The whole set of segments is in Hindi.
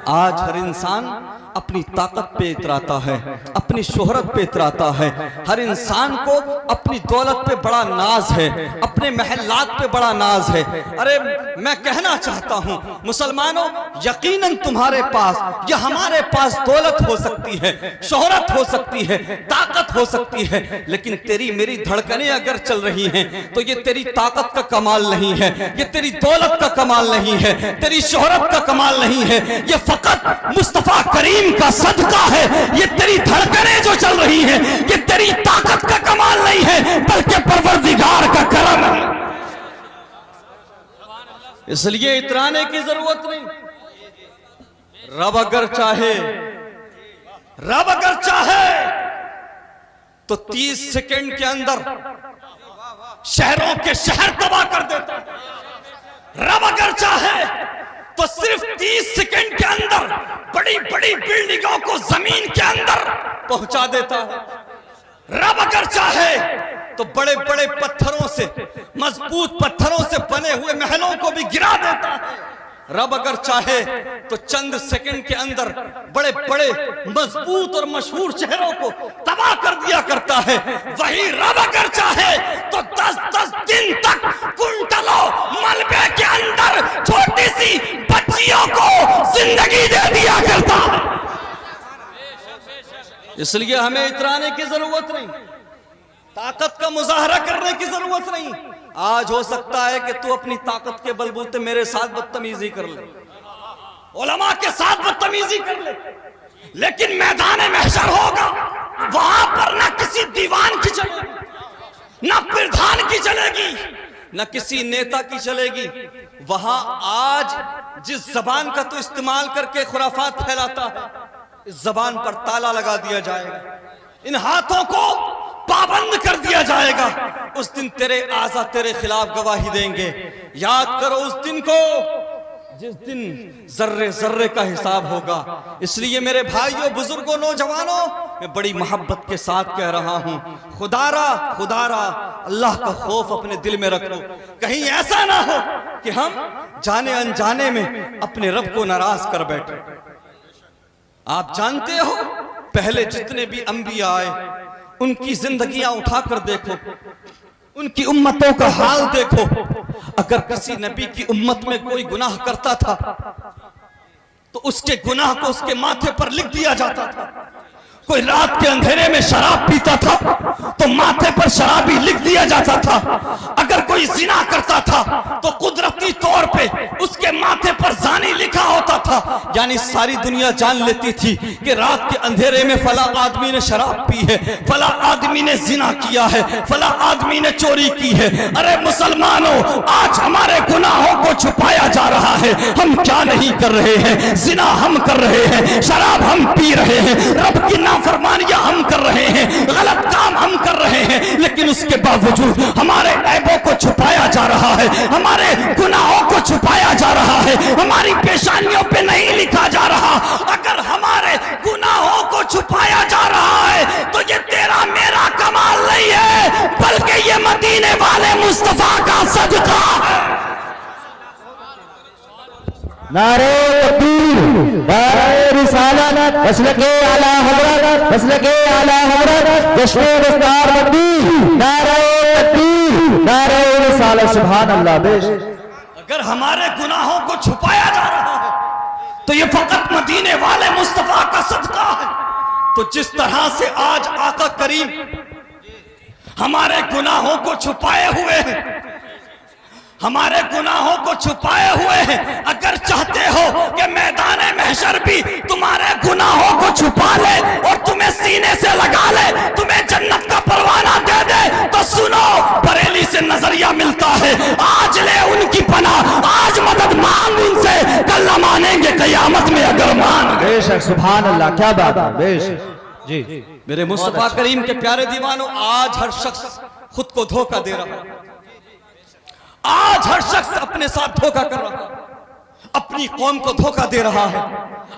आज हर इंसान अपनी ताकत पे इतराता है, अपनी शोहरत पे इतराता है। हर इंसान को अपनी दौलत पे बड़ा नाज है, अपने महलात पे बड़ा नाज है। अरे मैं कहना चाहता हूँ मुसलमानों, यकीनन तुम्हारे पास या हमारे पास दौलत हो सकती है, शोहरत हो सकती है, ताकत हो सकती है, लेकिन तेरी मेरी धड़कनें अगर चल रही हैं तो ये तेरी ताकत का कमाल नहीं है, ये तेरी दौलत का कमाल नहीं है, तेरी शोहरत का कमाल नहीं है, ये फकत मुस्तफा करीम का सदका है। ये तेरी धड़कनें जो चल रही हैं ये तेरी ताकत का कमाल नहीं है, बल्कि परवरदिगार का करम है। इसलिए इतराने की जरूरत नहीं। रब अगर चाहे तो 30 सेकंड के अंदर शहरों के शहर तबाह कर देता है। रब अगर चाहे तो सिर्फ 30 सेकंड के अंदर बड़ी बड़ी बिल्डिंगों को जमीन के अंदर पहुंचा देता है। रब अगर चाहे तो बड़े बड़े पत्थरों से, मजबूत पत्थरों से बने हुए महलों को भी गिरा देता है। रब अगर चाहे तो चंद सेकंड के अंदर बड़े बड़े मजबूत और मशहूर शहरों को तबाह कर दिया करता है। वही रब अगर चाहे तो 10-10 दिन तक कुंटलों मलबे के अंदर छोटी सी बच्चियों को जिंदगी दे दिया करता है। इसलिए हमें इतराने की जरूरत नहीं, ताकत का मुजाहरा करने की जरूरत नहीं। आज हो सकता है कि तू अपनी ताकत के बलबूते मेरे साथ बदतमीजी कर ले, उलमा के साथ बदतमीजी कर ले, लेकिन मैदान महशर होगा, वहां पर ना किसी दीवान की चलेगी, ना प्रधान की चलेगी, ना किसी नेता की चलेगी। वहां आज जिस जबान का तू इस्तेमाल करके खुराफात फैलाता है, इस जबान पर ताला लगा दिया जाएगा, इन हाथों को पाबंद कर दिया जाएगा। उस दिन तेरे आज़ा तेरे खिलाफ गवाही देंगे। याद करो उस दिन को जिस दिन जर्रे जर्रे का हिसाब होगा। इसलिए मेरे भाइयों, बुजुर्गों, नौजवानों, मैं बड़ी मोहब्बत के साथ कह रहा हूं, खुदारा अल्लाह का खौफ अपने दिल में रखो। कहीं ऐसा ना हो कि हम जाने अनजाने में अपने रब को नाराज कर बैठे। आप जानते हो पहले जितने भी अंबिया आए उनकी जिंदगियां उठाकर देखो, उनकी उम्मतों का हाल देखो। अगर किसी नबी की उम्मत में कोई गुनाह करता था तो उसके गुनाह को उसके माथे पर लिख दिया जाता था। कोई रात के अंधेरे में शराब पीता था तो माथे पर शराबी लिख दिया जाता था। अगर कोई जिना करता था तो कुदरती तौर पे उसके माथे पर जानी लिखा होता था। यानी सारी दुनिया जान लेती थी कि रात के अंधेरे में फला आदमी ने शराब पी है, फला आदमी ने जिना किया है, फला आदमी ने चोरी की है। अरे मुसलमानों, आज हमारे गुनाहों को छुपाया जा रहा है। हम क्या नहीं कर रहे हैं, जिना हम कर रहे हैं, शराब हम पी रहे हैं, रब की नाफरमानियां हम कर रहे हैं, गलत काम हम कर रहे हैं, लेकिन उसके बावजूद हमारे ऐबों को छुपाया जा रहा है, हमारे गुनाहों को छुपाया जा रहा है, हमारी पेशानियों पे नहीं लिखा जा रहा। अगर हमारे गुनाहों को छुपाया जा रहा है तो ये तेरा मेरा कमाल नहीं है, बल्कि ये मदीने वाले मुस्तफा का सदका है। नारे तकबीर, नारे रिसालत, मसलके आला हज़रत, मसलके आला हज़रत, जश्न दस्तार बंदी, नारे तकबीर, नारे रिसालत, सुभान अल्लाह। बेश अगर हमारे गुनाहों को छुपाया जा रहा है तो ये फकत मदीने वाले मुस्तफा का सदका है। तो जिस तरह से आज आका करीम हमारे गुनाहों को छुपाए हुए हैं, हमारे गुनाहों को छुपाए हुए हैं, अगर चाहते हो कि मैदान महशर भी तुम्हारे गुनाहों को छुपा ले और तुम्हें सीने से लगा ले, तुम्हें जन्नत का परवाना दे दे, तो सुनो, बरेली से नजरिया मिलता है। आज ले उनकी पनाह, आज मदद मांग उनसे, कल न मानेंगे कयामत में अगर मान। बेशक, सुभान अल्लाह, क्या बात है। बेश जी, मेरे मुस्तफा करीम के प्यारे दीवानों, आज हर शख्स खुद को धोखा दे रहा है। आज हर शख्स अपने साथ धोखा कर रहा है, अपनी कौम को धोखा दे रहा है,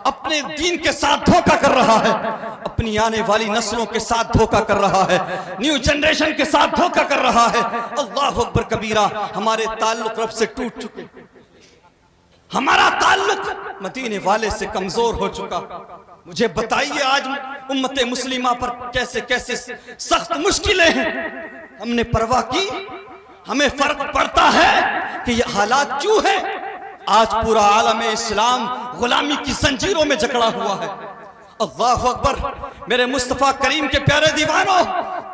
अपने दीन के साथ धोखा कर रहा है, अपनी आने वाली नस्लों के साथ धोखा कर रहा है, न्यू जनरेशन के साथ धोखा कर रहा है। अल्लाह अकबर कबीरा। हमारे ताल्लुक रब से टूट चुके, हमारा ताल्लुक मदीने वाले से कमजोर हो चुका। मुझे बताइए आज उम्मत मुस्लिमा पर कैसे कैसे सख्त मुश्किलें हैं। हमने परवाह की? हमें फर्क पड़ता है कि ये हालात क्यों है? आज पूरा आलम इस्लाम गुलामी की जंजीरों में जकड़ा हुआ है। अल्लाह अकबर। मेरे मुस्तफ़ा करीम के प्यारे दीवानों,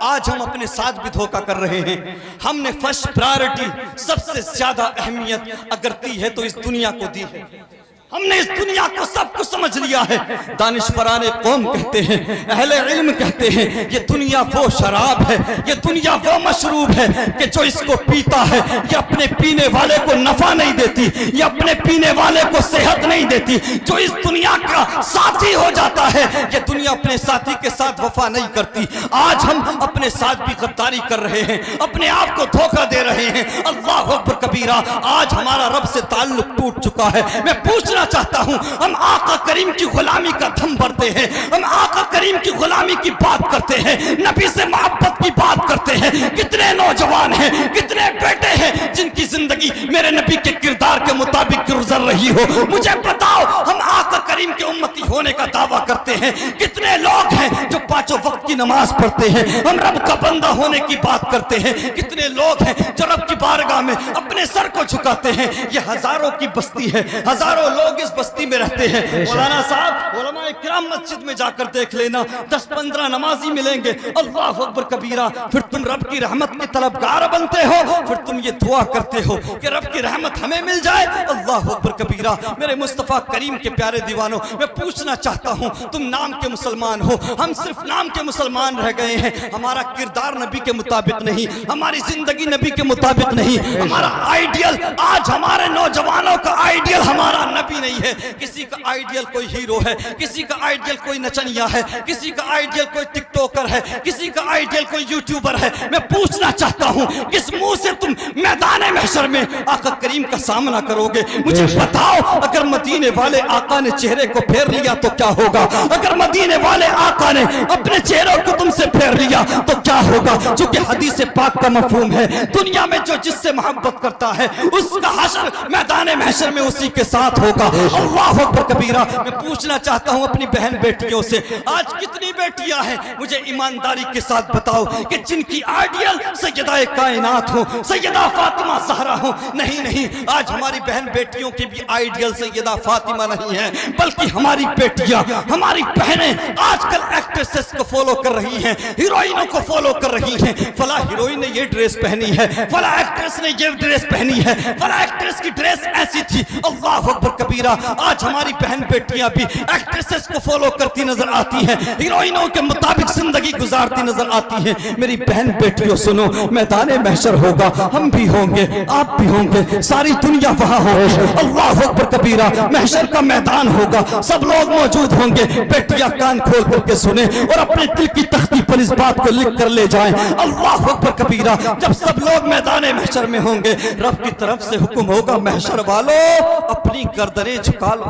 आज हम अपने साथ भी धोखा कर रहे हैं। हमने फर्स्ट प्रायोरिटी, सबसे ज्यादा अहमियत अगर दी है तो इस दुनिया को दी है। हमने इस दुनिया को सब कुछ समझ लिया है। दानिशवराने कौम कहते हैं, अहले इल्म कहते हैं, ये दुनिया वो शराब है, ये दुनिया वो मशरूब है कि जो इसको पीता है ये अपने पीने वाले को नफा नहीं देती, ये अपने पीने वाले को सेहत नहीं देती। जो इस दुनिया का साथी हो जाता है ये दुनिया अपने साथी के साथ वफा नहीं करती। आज हम अपने साथ भी गद्दारी कर रहे हैं, अपने आप को धोखा दे रहे हैं। अल्लाह अकबर कबीरा। आज हमारा रब से ताल्लुक टूट चुका है। मैं पूछना चाहता हूं, हम आका करीम की गुलामी का दम भरते हैं, हम आका करीम की गुलामी की बात करते हैं, नबी से मोहब्बत की बात करते हैं। कितने नौजवान हैं, कितने बेटे हैं जिनकी जिंदगी मेरे नबी के किरदार के मुताबिक गुजर रही हो? मुझे बताओ, हम आका करीम के उम्मती होने का दावा करते हैं। कितने लोग हैं जो पांचों वक्त की नमाज पढ़ते हैं, हम रब का बंदा होने की बात करते हैं। कितने लोग हैं जो रब की बारगाह में अपने सर को झुकाते हैं। ये हजारों की बस्ती है, हजारों लोग इस बस्ती में रहते हैं। मौलाना साहब, उलमा इकराम मस्जिद में जाकर देख लेना, 10-15 नमाजी मिलेंगे। अल्लाह अकबर कबीरा। फिर तुम रब की रहमत के तलबगार बनते हो, फिर तुम ये दुआ करते हो कि रब की रहमत हमें मिल जाए। अल्लाह अकबर कबीरा। मेरे मुस्तफ़ा करीम के प्यारे दीवानों, मैं पूछना चाहता हूँ, तुम नाम के मुसलमान हो, हम सिर्फ नाम के मुसलमान रह गए हैं। हमारा किरदार नबी के मुताबिक नहीं, हमारी जिंदगी नबी के मुताबिक नहीं, हमारा आइडियल, आज हमारे नौजवानों का आइडियल हमारा नबी नहीं है। किसी का आइडियल कोई हीरो है, किसी का आइडियल कोई नचनिया है, किसी का आइडियल कोई टिकटॉकर है, किसी का आइडियल कोई यूट्यूबर है। मैं पूछना चाहता हूं, किस मुंह से तुम मैदान महशर में आका करीम का सामना करोगे? मुझे बताओ, अगर मदीने वाले आका ने चेहरे को फेर लिया तो क्या होगा? अगर मदीने वाले आका ने अपने चेहरे को तुमसे फेर लिया तो क्या होगा? चूंकि हदीस पाक का मफहूम है, दुनिया में जो जिससे मोहब्बत करता है उसका हशर मैदान महशर में उसी के साथ होगा। अल्लाह अकबर कबीरा। मैं पूछना चाहता हूं अपनी बहन बेटियों से, आज कितनी बेटियां हैं, मुझे ईमानदारी के साथ बताओ कि जिनकी आइडियल सैयदा कायनात हो, सैयदा फातिमा ज़हरा हो? नहीं नहीं, आज हमारी बहन बेटियों की भी आइडियल सैयदा फातिमा नहीं है, बल्कि हमारी बेटियां, हमारी बहनें आजकल एक्ट्रेसेस को फॉलो कर रही हैं, हीरोइनों को फॉलो कर रही हैं। फला हीरोइन ने ये ड्रेस पहनी है, फला एक्ट्रेस ने ये ड्रेस पहनी है, फला एक्ट्रेस की ड्रेस ऐसी थी। अल्लाह अकबर कबीरा। आज हमारी बहन बेटियां भी एक्ट्रेसेस को फॉलो करती नजर आती हैं, हीरोइनों के मुताबिक जिंदगी गुजारती नजर आती हैं। मेरी बहन बेटियों सुनो, मैदान महशर होगा, हम भी होंगे, आप भी होंगे, सारी दुनिया वहां होगी। अल्लाह अकबर कबीरा। महशर का मैदान होगा, सब लोग मौजूद होंगे। बेटियां कान खोल करके सुने और अपने दिल की तख्ती पर इस बात को लिख कर ले जाएं। अल्लाह अकबर कबीरा। जब सब लोग मैदान महशर में होंगे, रब की तरफ से हुक्म होगा, महशर वालों अपनी गर्दनें झुका लो,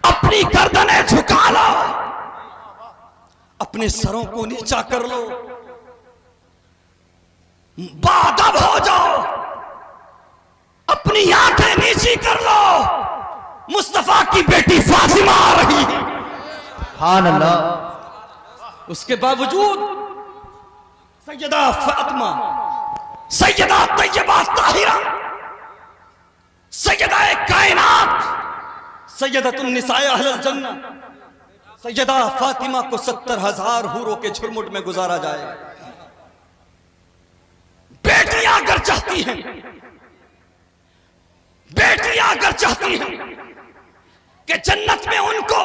अपनी गर्दनें झुका लो, अपने सरों को नीचा कर लो, बादब हो जाओ, अपनी आंखें नीची कर लो। मुस्तफा की बेटी फातिमा आ रही है। सुभान अल्लाह। उसके बावजूद सैयदा फातिमा, सैयदा तैयबा ताहिरा, सैयदा कायनात, सैयदतुन निसाए अहलुल जन्नह, सैयदा फातिमा को 70,000 हूरों के झुरमुट में गुजारा जाए। बेटियां अगर चाहती हैं, बेटियां अगर चाहती हैं कि जन्नत में उनको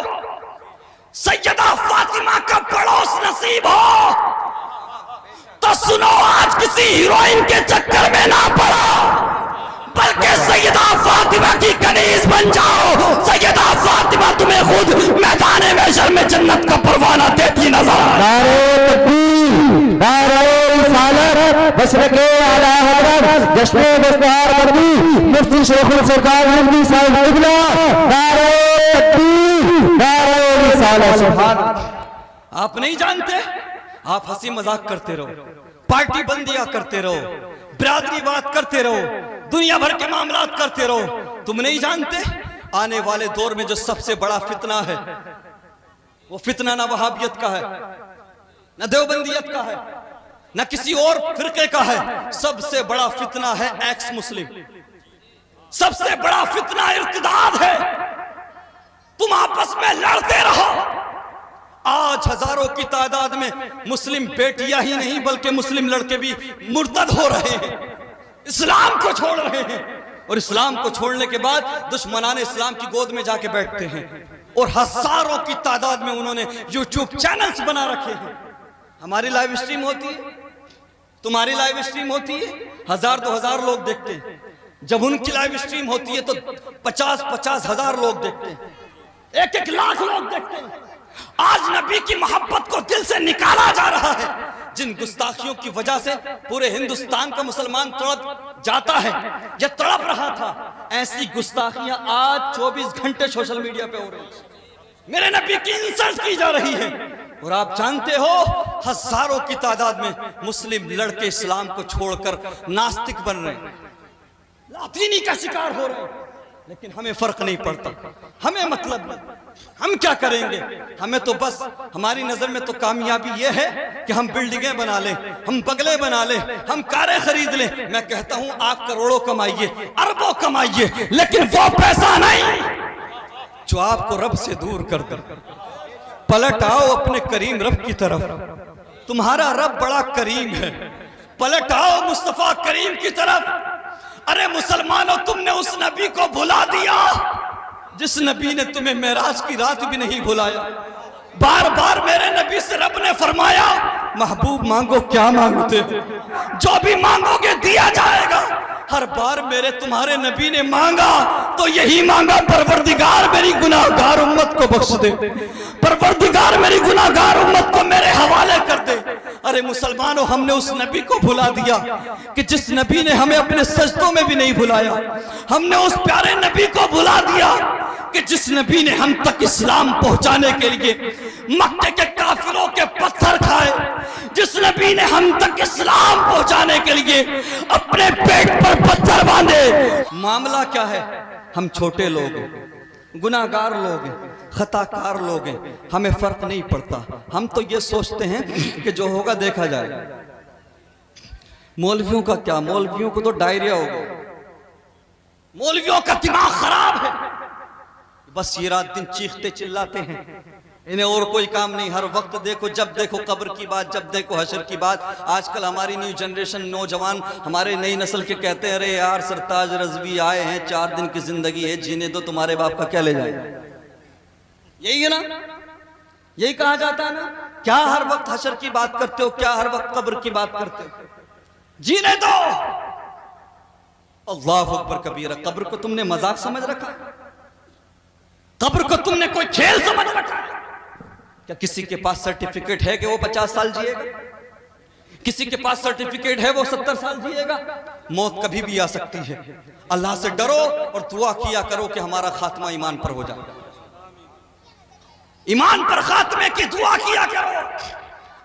सैयदा फातिमा का पड़ोस नसीब हो, तो सुनो, आज किसी हीरोइन के चक्कर में ना पड़ो, बल्कि सैयदा फातिमा की कनीज बन जाओ। सैयदा फातिमा तुम्हें खुद मैदान महशर में जन्नत का परवाना देती नजर आए। मसलके आला हज़रत जश्न दस्तार मर्दी मुफ्ती शेखुल सरकार हिंदी साहिब किबला, नारे तकबीर, नारे रिसालत। सुभान। आप नहीं जानते, आप हंसी मजाक करते रहो, पार्टी बंदियां करते रहो, बिरादरीवाद करते रहो, दुनिया भर के मामलात करते रहो। तुम नहीं जानते आने वाले दौर में जो सबसे बड़ा फितना है, वो फितना ना वहाबियत का है, ना देवबंदियत का है, ना किसी और फिरके का है। सबसे बड़ा फितना है एक्स मुस्लिम। सबसे बड़ा फितना इर्तिदाद है। तुम आपस में लड़ते रहो। आज हजारों की तादाद में मुस्लिम बेटियां ही नहीं बल्कि मुस्लिम लड़के भी मुर्तद हो रहे हैं, इस्लाम को छोड़ रहे हैं, और इस्लाम को छोड़ने के बाद दुश्मनान इस्लाम की गोद में जाके बैठते हैं। और हजारों की तादाद में उन्होंने यूट्यूब चैनल्स बना रखे हैं। हमारी लाइव स्ट्रीम होती है, तुम्हारी लाइव स्ट्रीम होती है, 1000-2000 लोग देखते हैं। जब उनकी लाइव स्ट्रीम होती है तो 50-50 हजार लोग देखते हैं, 1-1 लाख लोग देखते हैं। आज नबी की मोहब्बत को दिल से निकाला जा रहा है। जिन गुस्ताखियों की वजह से पूरे हिंदुस्तान का मुसलमान तड़प जाता है, यह तड़प रहा था, ऐसी गुस्ताखियां आज 24 घंटे सोशल मीडिया पे हो रही है। मेरे नबी की इंसल्ट की जा रही है। और आप जानते हो हजारों की तादाद में मुस्लिम लड़के इस्लाम को छोड़कर नास्तिक बन रहे हैं, लातीनी का शिकार हो रहे हैं। लेकिन हमें फर्क नहीं पड़ता, हमें मतलब नहीं, हम क्या करेंगे। हमें तो बस हमारी नजर में तो कामयाबी ये है कि हम बिल्डिंगें बना लें, हम बंगले बना लें, हम कारें खरीद लें। मैं कहता हूं आप करोड़ों कमाइए, अरबों कमाइए, लेकिन वो पैसा नहीं जो आपको रब से दूर कर दे। पलट आओ अपने करीम रब की तरफ, तुम्हारा रब बड़ा करीम है। पलट आओ मुस्तफा करीम की तरफ। अरे मुसलमानों, तुमने उस नबी को भुला दिया जिस नबी ने तुम्हें मेराज की रात भी नहीं भुलाया। बार बार मेरे नबी से रब ने फरमाया, महबूब मांगो क्या मांगते, जो भी मांगोगे दिया जाएगा। हर बार मेरे तुम्हारे नबी ने मांगा तो यही मांगा, परवरदिगार मेरी गुनाहगार उम्मत को बख्श दे, परवरदिगार मेरी गुनाहगार उम्मत को मेरे हवाले कर दे। अरे मुसलमानों, हमने उस नबी को भुला दिया कि जिस नबी ने हमें अपने सजदों में भी नहीं भुलाया। हमने उस प्यारे नबी को भुला दिया कि जिस नबी ने हम तक इस्लाम पहुंचाने के लिए मक्के के काफिरों के पत्थर खाए, जिस नबी ने हम तक इस्लाम पहुंचाने के लिए अपने पेट पर पत्थर बांधे। मामला क्या है, हम छोटे लोग हैं, गुनाहगार लोग हैं, खताकार लोग हैं, हमें फर्क नहीं पड़ता। हम तो ये सोचते हैं कि जो होगा देखा जाए। मौलवियों का क्या, मौलवियों को तो डायरिया होगा, मौलवियों का दिमाग खराब है, बस ये रात दिन चीखते चिल्लाते हैं, इन्हें और कोई काम नहीं। हर वक्त देखो, जब देखो कब्र की बात, जब देखो हशर की बात। आजकल हमारी न्यू जनरेशन, नौजवान, हमारे नई नस्ल के कहते हैं, अरे यार सरताज रज़वी आए हैं, 4 दिन की जिंदगी है, जीने दो, तुम्हारे बाप का क्या ले जाए। यही है ना, यही कहा जाता है ना। क्या हर वक्त हशर की बात करते हो, क्या हर वक्त कब्र की बात करते हो, जीने दो। अल्लाह अकबर कबीरा। कब्र को तुमने मजाक समझ रखा, कब्र को तुमने कोई खेल समझ रखा। क्या किसी के पास सर्टिफिकेट है कि वो 50 साल जिएगा? किसी के पास सर्टिफिकेट है वो 70 साल जिएगा? मौत कभी भी आ सकती है। अल्लाह से डरो और दुआ किया करो कि हमारा खात्मा ईमान पर हो जाए। ईमान पर खात्मे की दुआ किया करो।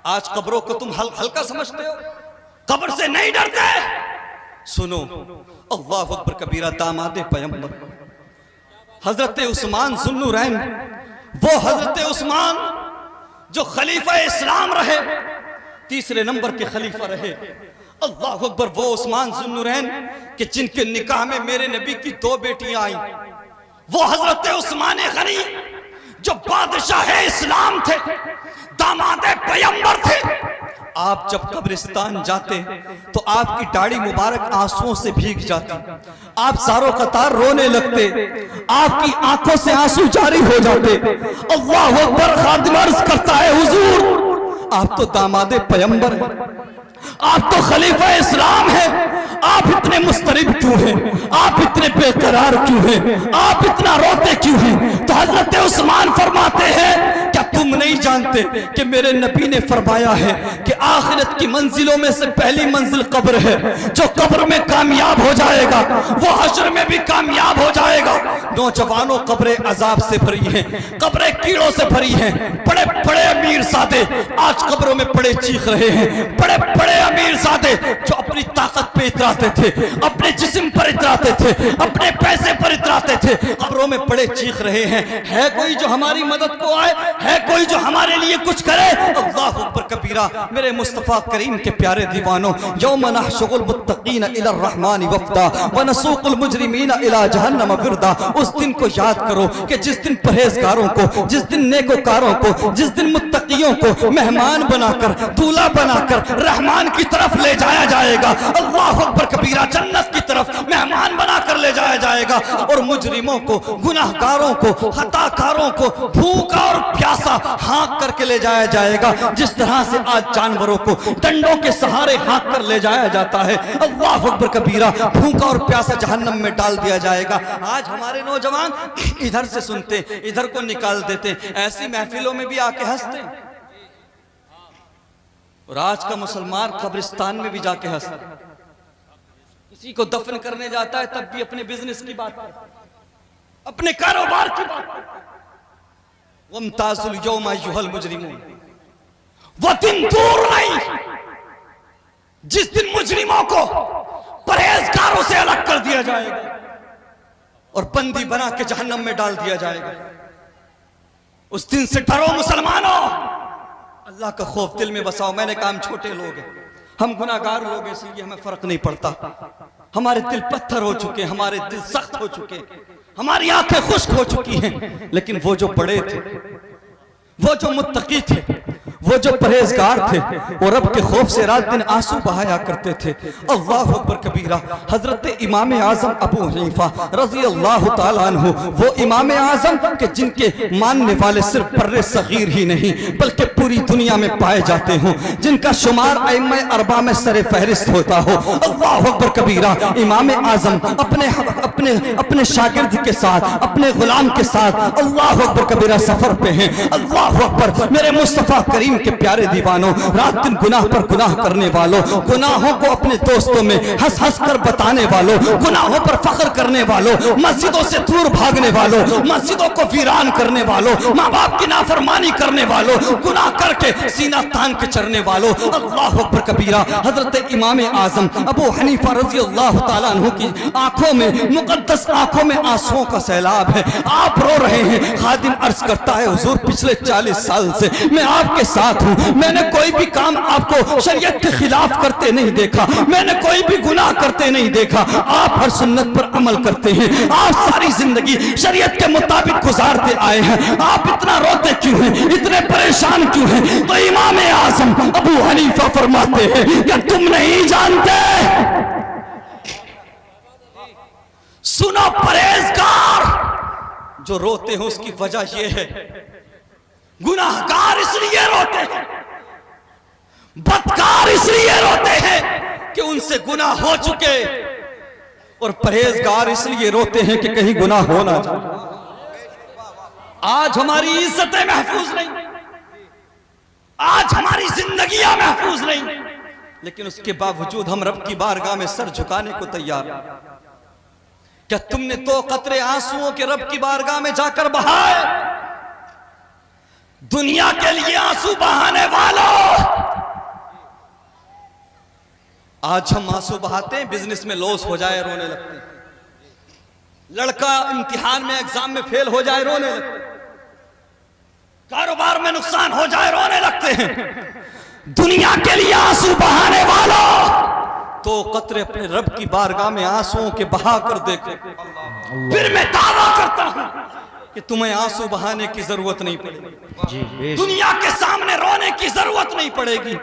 आज कब्रों को तुम हल्का समझते हो, कब्र से नहीं डरते। सुनो, अल्लाह अकबर कबीरा। दामाद पैगंबर हजरत उस्मान ज़ुन्नुरैन, वो हजरत उस्मान जो खलीफा इस्लाम रहे, 3रे नंबर के खलीफा रहे। अल्लाह अकबर। वो उस्मान ज़ुन्नुरैन कि जिनके निकाह में मेरे नबी की 2 बेटियां आई। वो हजरत उस्मान गनी जो बादशाह इस्लाम थे, दामाद पैगंबर थे। आप जब कब्रिस्तान जाते तो आपकी दाढ़ी मुबारक आंसुओं से भीग जाती, आप सारों कतार रोने लगते, आपकी आंखों से आंसू जारी हो जाते। अल्लाह अकबर। खादिम अर्ज करता है, हुजूर आप तो दामाद पैगंबर हैं, आप तो खलीफा इस्लाम हैं, आप इतने मुस्तरिब क्यों हैं, आप इतने बेकरार क्यों हैं, आप इतना रोते क्यों हैं? तो हजरत उस्मान फरमाते हैं, क्या तुम नहीं जानते कि मेरे नबी ने फरमाया है कि आखिरत की मंजिलों में से पहली मंजिल कब्र है। जो कब्र में कामयाब हो जाएगा वो हश्र में भी कामयाब हो जाएगा। नौजवानों, कब्रें अजाब से भरी हैं, कब्रें कीड़ों से भरी हैं। बड़े बड़े अमीर सादे आज कब्रों में पड़े चीख रहे हैं, बड़े बड़े अमीर सादे जो अपने अपनी ताकत पे इतराते थे, अपने जिस्म पर इतराते थे, अपने पैसे पर इतराते थे। कब्रों में पड़े चीख रहे हैं, है कोई जो हमारी मदद को आए, है कोई जो हमारे लिए कुछ करे। अल्लाहु अकबर कबीरा। मेरे मुस्तफ़ा करीम के प्यारे दीवानों, यौम नहशुरुल मुत्तकीन इला रहमानि वफ़दा व नसूकुल मुजरिमीन इला जहन्नम विरदा। उस दिन को याद करो कि जिस दिन परहेजगारों को, जिस दिन नेकोकारों को, जिस दिन मुत्तकियों को मेहमान बनाकर, दूल्हा बनाकर रहमान की तरफ ले जाया जाएगा। अल्लाहु अकबर कबीरा। जन्नत की तरफ मेहमान बनाकर ले जाया जाएगा और मुजरिमों को, गुनाहगारों को, खताकारों को भूखा और प्यासा हाँक करके ले जाया जाएगा, जिस तरह से आज जानवरों को डंडों के सहारे हाँक कर ले जाया जाता है। अल्लाहु अकबर कबीरा। भूखा और प्यासा जहन्नम में डाल दिया जाएगा। आज हमारे नौजवान इधर से सुनते, इधर को निकाल देते, ऐसी महफिलों में भी आके हंसते, और आज का मुसलमान कब्रिस्तान में भी जाके हंसता, किसी को दफन करने जाता है तब भी अपने बिजनेस की बात करता, अपने कारोबार की बात करता। वम्ताजुल यौमा अय्युहल मुजरिमून। वो दिन दूर नहीं जिस दिन मुजरिमों को परहेजगारों से अलग कर दिया जाएगा और बंदी बना के जहन्नम में डाल दिया जाएगा। उस दिन से डरो मुसलमानों, अल्लाह का खौफ दिल में बसाओ। मैंने कहा हम छोटे लोग हैं, हम गुनाहगार लोग हैं, इसलिए हमें फर्क नहीं पड़ता। हमारे दिल पत्थर हो चुके, हमारे दिल सख्त हो चुके, हमारी आंखें खुश्क हो चुकी हैं। लेकिन वो जो बड़े थे, वो जो मुत्तकी थे, वो जो परहेजगार थे, वो रब के खौफ से रात दिन आंसू बहाया करते थे। अल्लाहु अकबर कबीरा। हजरत इमाम आजम अबू हनीफा रज़ी अल्लाह ताला अन्हु, वो इमाम आजम के जिनके मानने वाले सिर्फ बर्रे सगीर ही नहीं बल्कि पूरी दुनिया में पाए जाते हों, जिनका शुमार अइम्मा अरबा में सरे फहरिस्त होता हो। अल्लाहु अकबर कबीरा। इमाम आजम अपने अपने अपने शागिर्द के साथ, अपने गुलाम के साथ अल्लाहु अकबर कबीरा सफर पे हैं। अल्लाहु अकबर। मेरे मुस्तफा करीम के प्यारे दीवानों, रात दिन गुनाह पर गुनाह करने वालों, गुनाहों को अपने दोस्तों में हंस हंस कर बताने वालों, गुनाहों पर फख्र करने वालों, मस्जिदों से दूर भागने वालों, मस्जिदों को वीरान करने वालों, माँ बाप की नाफरमानी करने वालों, गुनाह करके सीना तान के चढ़ने वालों। अल्लाहु अकबर कबीरा। हजरत इमाम आजम अबू हनीफा रज़ी अल्लाह ताला अन्हु की आंखों में, मुकद्दस आंखों में आंसुओं का सैलाब है। आप रो रहे हैं। खादिम अर्ज करता है, हुजूर पिछले 40 साल से मैं आपके साथ हूं, मैंने कोई भी काम आपको शरीयत के खिलाफ करते नहीं देखा, मैंने कोई भी गुनाह करते नहीं देखा। आप हर सुन्नत पर अमल करते हैं, आप सारी जिंदगी शरीयत के मुताबिक गुजारते आए हैं। आप इतना रोते क्यों हैं, इतने परेशान क्यों हैं? तो इमाम आजम अबू हनीफा फरमाते हैं कि तुम नहीं जानते। सुनो परहेजगार जो रोते हैं उसकी वजह यह है, गुनाहगार इसलिए रोते हैं, बदकार इसलिए रोते हैं कि उनसे गुनाह हो चुके, और परहेजगार इसलिए रोते हैं कि कहीं गुनाह हो ना जाए। आज हमारी इज्जतें महफूज नहीं, आज हमारी जिंदगियां महफूज नहीं, लेकिन उसके बावजूद हम रब की बारगाह में सर झुकाने को तैयार। क्या तुमने 2 कतरे आंसुओं के रब की बारगाह में जाकर बहाए? दुनिया के लिए आंसू बहाने वालों, आज हम आंसू बहाते हैं, बिजनेस में लॉस हो जाए रोने लगते हैं, लड़का इम्तिहान में एग्जाम में फेल हो जाए रोने लगते हैं, कारोबार में नुकसान हो जाए रोने लगते हैं। दुनिया के लिए आंसू बहाने वालों, 2 कतरे अपने रब की बारगाह में आंसुओं के बहा कर देखो। फिर मैं दावा करता हूं कि तुम्हें आंसू बहाने की जरूरत नहीं पड़ेगी, दुनिया के सामने रोने की जरूरत नहीं पड़ेगी।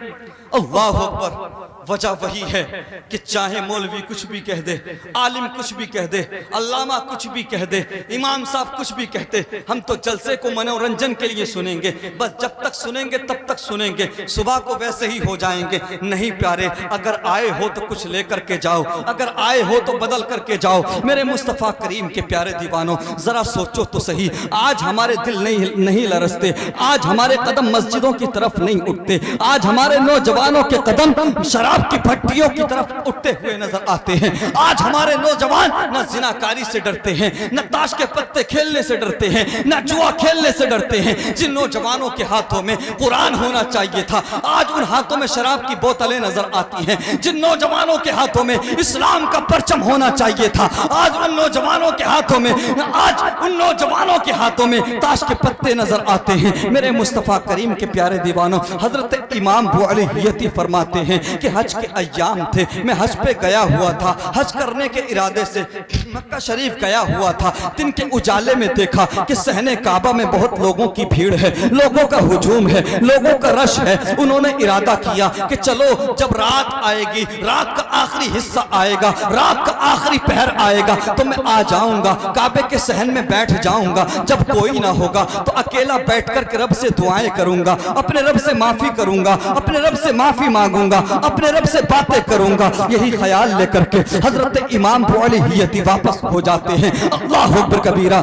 अल्लाह अकबर। वजह वही है कि चाहे मौलवी कुछ भी कह दे, आलिम कुछ भी कह दे, अल्लामा कुछ भी कह दे, इमाम साहब कुछ भी कहते, हम तो जलसे को मनोरंजन के लिए सुनेंगे। बस जब तक सुनेंगे तब तक सुनेंगे, सुबह को वैसे ही हो जाएंगे। नहीं प्यारे, अगर आए हो तो कुछ लेकर के जाओ, अगर आए हो तो बदल करके जाओ। मेरे मुस्तफ़ा करीम के प्यारे दीवानों, जरा सोचो तो सही, आज हमारे दिल नहीं लरसते, आज हमारे कदम मस्जिदों की तरफ तरफ नहीं उठते। आज हमारे नौजवानों के कदम शराब की भट्टियों की तरफ उठते हुए नजर आते हैं। आज हमारे नौजवान न जिनाकारी से डरते हैं, न ताश के पत्ते खेलने से डरते हैं, न जुआ खेलने से डरते हैं। जिन नौजवानों के हाथों में कुरान होना चाहिए था, आज उन हाथों में शराब की बोतलें नजर आती हैं। जिन नौजवानों के हाथों में इस्लाम का परचम होना चाहिए था, आज उन नौजवानों के हाथों में ताश के पत्ते नजर आते हैं। मेरे मुस्तफा करीम के प्यारे दीवानों, हजरत इमाम अबू अली हियती फरमाते हैं कि हज के अय्याम थे, मैं हज पे गया हुआ था, हज करने के इरादे से मक्का शरीफ गया हुआ था। दिन के उजाले में देखा कि सहने काबा में बहुत लोगों की भीड़ है, लोगों का हुजूम है, लोगों का रश है। उन्होंने इरादा किया कि चलो जब रात आएगी, रात का आखिरी हिस्सा आएगा, रात का आखिरी पहर आएगा तो मैं आ जाऊंगा, काबे के सहन में बैठ जाऊंगा। जब कोई ना होगा तो अकेला बैठकर के रब से दुआएं करूंगा, अपने रब से माफी करूंगा, अपने रब से माफी मांगूंगा, अपने रब से बातें करूंगा। यही ख्याल लेकर के हजरत इमाम अबू अली हियती वापस हो जाते हैं। अल्लाह अकबर कबीरा।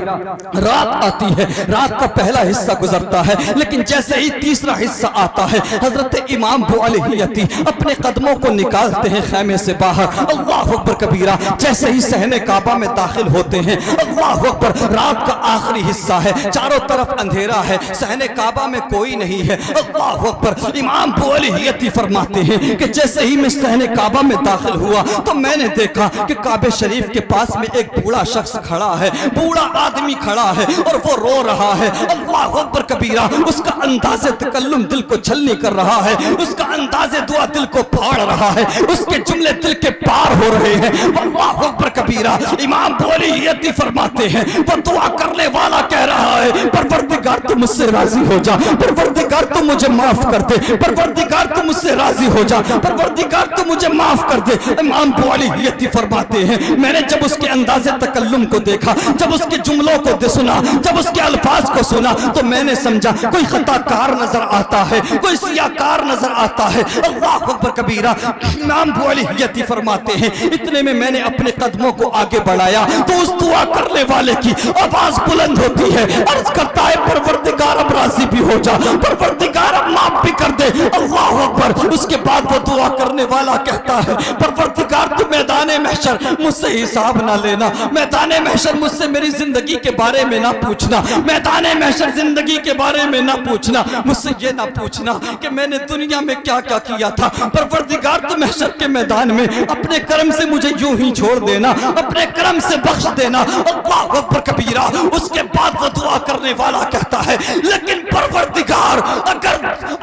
रात आती है, रात का पहला हिस्सा गुजरता है, लेकिन जैसे ही तीसरा हिस्सा आता है, हजरत इमाम अबू अली हियती अपने कदमों को निकालते हैं खैमे से बाहर। अल्लाह अकबर कबीरा। जैसे ही सहने काबा में दाखिल होते हैं, अल्लाह अकबर, रात का आखिरी हिस्सा है, चारों तरफ अंधेरा है, सहने काबा में कोई नहीं है। अल्लाह अकबर। इमाम अबू अली हियती फरमाते हैं कि जैसे ही मैं सहने काबा में दाखिल हुआ तो मैंने देखा कि काबे शरीफ के पास में एक बूढ़ा शख्स खड़ा है, बूढ़ा आदमी खड़ा है और वो रो रहा है। अल्लाह अकबर कबीरा। उसका अंदाज़े तकल्लुम दिल को छलनी कर रहा है, उसका अंदाज़े दुआ दिल को फाड़ रहा है, उसके जुमले दिल के पार हो रहे हैं। अल्लाह अकबर कबीरा। इमाम अबू अली हियती फरमाते हैं, वो दुआ करने वाला कह रहा है, परवरदिगार तू मुझसे राजी हो जा, परवरदिगार तू मुझे माफ कर दे, परवरदिगार तू मुझसे राजी हो जा, परवरदिगार तू मुझे माफ कर दे। इमाम अबू अली हियती फरमाते हैं, मैंने जब उसके अंदाज़े तकल्लुम को देखा, जब उसके जुमलों को सुना, जब उसके अल्फाज को सुना तो मैंने समझा कोई खताकार नजर आता है, कोई सियाकार नजर आता है। अल्लाह अकबर कबीरा। इमाम अबू अली हियती फरमाते हैं, इतने में मैंने अपने कदमों को आगे बढ़ाया तो उस दुआ करने वाले की आवाज बुलंद होती है, अर्ज करता है, परवरदिगार अब राजी भी हो जा, परवरदिगार अब माफ भी कर दे। अल्लाह अकबर। उसके बाद वो दुआ करने वाला कहता है, परवरदिगार तू मैदान महशर मुझसे हिसाब ना लेना, मैदान महशर मुझसे मेरी जिंदगी के बारे में ना पूछना, मैदान महशर जिंदगी के बारे में ना पूछना, मुझसे ये ना पूछना कि मैंने दुनिया में क्या क्या किया था। परवरदिगार तू महशर के मैदान में अपने कर्म से मुझे यूं ही छोड़ देना, अपने कर्म से बख्श देना। अल्लाह अकबर कबीरा। उसके बाद वो दुआ करने वाला कहता है, लेकिन परवरदिगार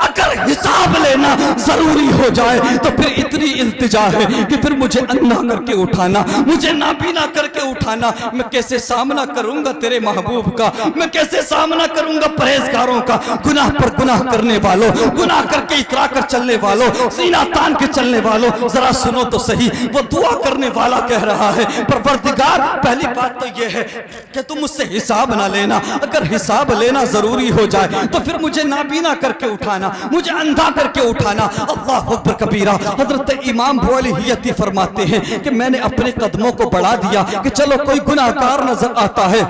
अगर हिसाब लेना जरूरी हो जाए तो फिर इतनी इल्तिजा है कि फिर मुझे अन्ना करके उठाना, मुझे नाबीना करके उठाना। मैं कैसे सामना करूंगा तेरे महबूब का, मैं कैसे सामना करूंगा परहेजगारों का, गुनाह पर गुनाह करने वालों, गुनाह करके इतरा कर चलने वालों, सीना तान के चलने वालों। जरा सुनो तो सही, वो दुआ करने वाला कह रहा है, परवरदिगार पहली बात तो ये है कि तुम मुझसे हिसाब ना लेना, अगर हिसाब लेना जरूरी हो जाए तो फिर मुझे नाबीना करके उठाना, मुझे अंधा करके उठाना। अल्लाह अकबर कबीरा। हजरत इमाम अबू अली हियती फरमाते हैं कि मैंने अपने कदमों को बढ़ा दिया कि चलो कोई गुनाहगार नजर आता है,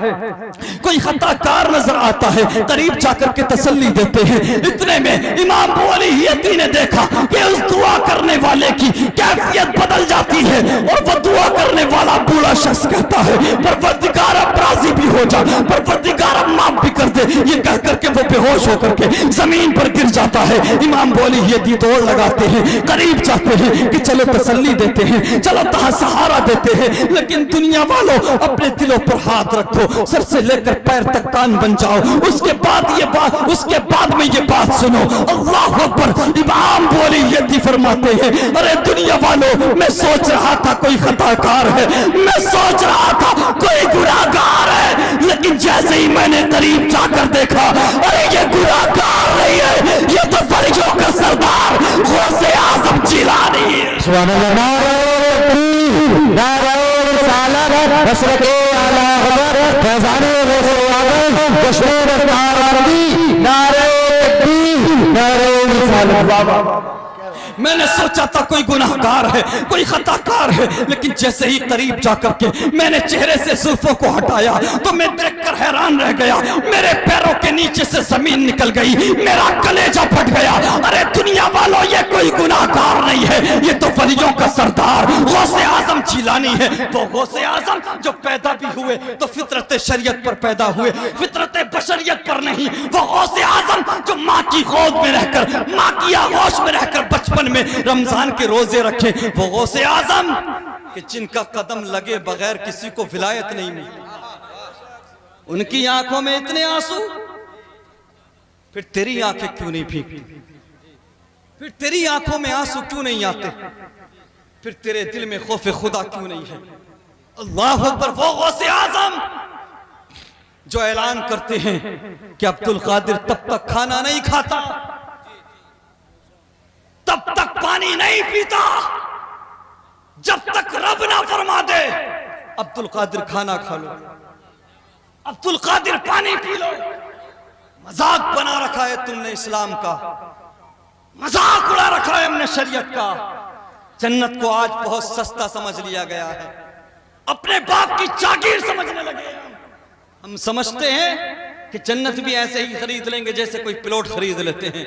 कोई खताकार नजर आता है, करीब जाकर के तसल्ली देते हैं। इतने में इमाम अबू अली हियती ने देखा कि उस दुआ करने वाले की कैफियत बदल जाती है और वो दुआ करने वाला बूढ़ा शख्स कहता है, परवरदिगार अब राजी भी हो जा, परवरदिगार अब माफ भी कर दे। ये कह करके वो बेहोश होकर के जमीन पर गिर जाता है। इमाम अबू अली हियती दौड़ लगाते हैं, करीब जाते हैं कि चलो तसल्ली देते हैं, चलो सहारा देते हैं, लेकिन दुनिया वालों अपने दिलों पर हाथ रखो, सर से लेकर पैर तक कान बन जाओ। उसके बाद में ये बात सुनो। अल्लाह अकबर। इमाम अबू अली हियती फरमाते हैं, अरे दुनिया वालों, मैं सोच रहा था कोई खताकार है, मैं सोच रहा था कोई गुनाहगार है, लेकिन जैसे ही मैंने करीब जाकर देखा, अरे ये गुनाहगार नहीं है, ये तो फरिश्तों का सरदार गौसे आज़म जिलानी है। सुभान अल्लाह। नारे रिसालत मसलके आला हज़रत फैज़ाने रसूल आज़म जश्न दस्तार अरबी नारे तकबीर नारे रिसालत। मैंने सोचा था कोई गुनाहगार है, कोई खताकार है, लेकिन जैसे ही करीब जाकर के मैंने चेहरे से जुल्फों को हटाया तो मैं देखकर हैरान रह गया। मेरे पैरों के नीचे से जमीन निकल गई, मेरा कलेजा फट गया। अरे दुनिया वालों, ये कोई गुनाहगार नहीं है, ये तो वलियों का सरदार गौसे आजम जिलानी है। वो गौसे आजम जो पैदा भी हुए तो फितरत शरीयत पर पैदा हुए, फितरत बशरियत पर नहीं। वो गौसे आजम जो माँ की गोद में रहकर, माँ की आगोश में रहकर बचपन में रमजान के रोजे रखे। वो गौसे आजम कि जिनका कदम लगे बगैर किसी को विलायत नहीं मिली। उनकी आंखों में इतने आंसू, फिर तेरी आंखें क्यों नहीं भीगती? फिर तेरी आंखों में आंसू क्यों नहीं आते? फिर तेरे दिल में खौफ खुदा क्यों नहीं है? अल्लाह अकबर। वो गौसे आजम जो ऐलान करते हैं कि अब्दुल कादिर तब तक खाना नहीं खाता, तब तक पानी नहीं पीता, जब तक रब ना फरमा दे अब्दुल कादिर खाना खा लो, अब्दुल कादिर पानी पी लो। मजाक बना रखा है तुमने इस्लाम का, मजाक उड़ा रखा है हमने शरीयत का। जन्नत को आज बहुत सस्ता समझ लिया गया है, अपने बाप की जागीर समझने लगे। हम समझते हैं कि जन्नत भी ऐसे ही खरीद लेंगे जैसे कोई प्लॉट खरीद लेते हैं।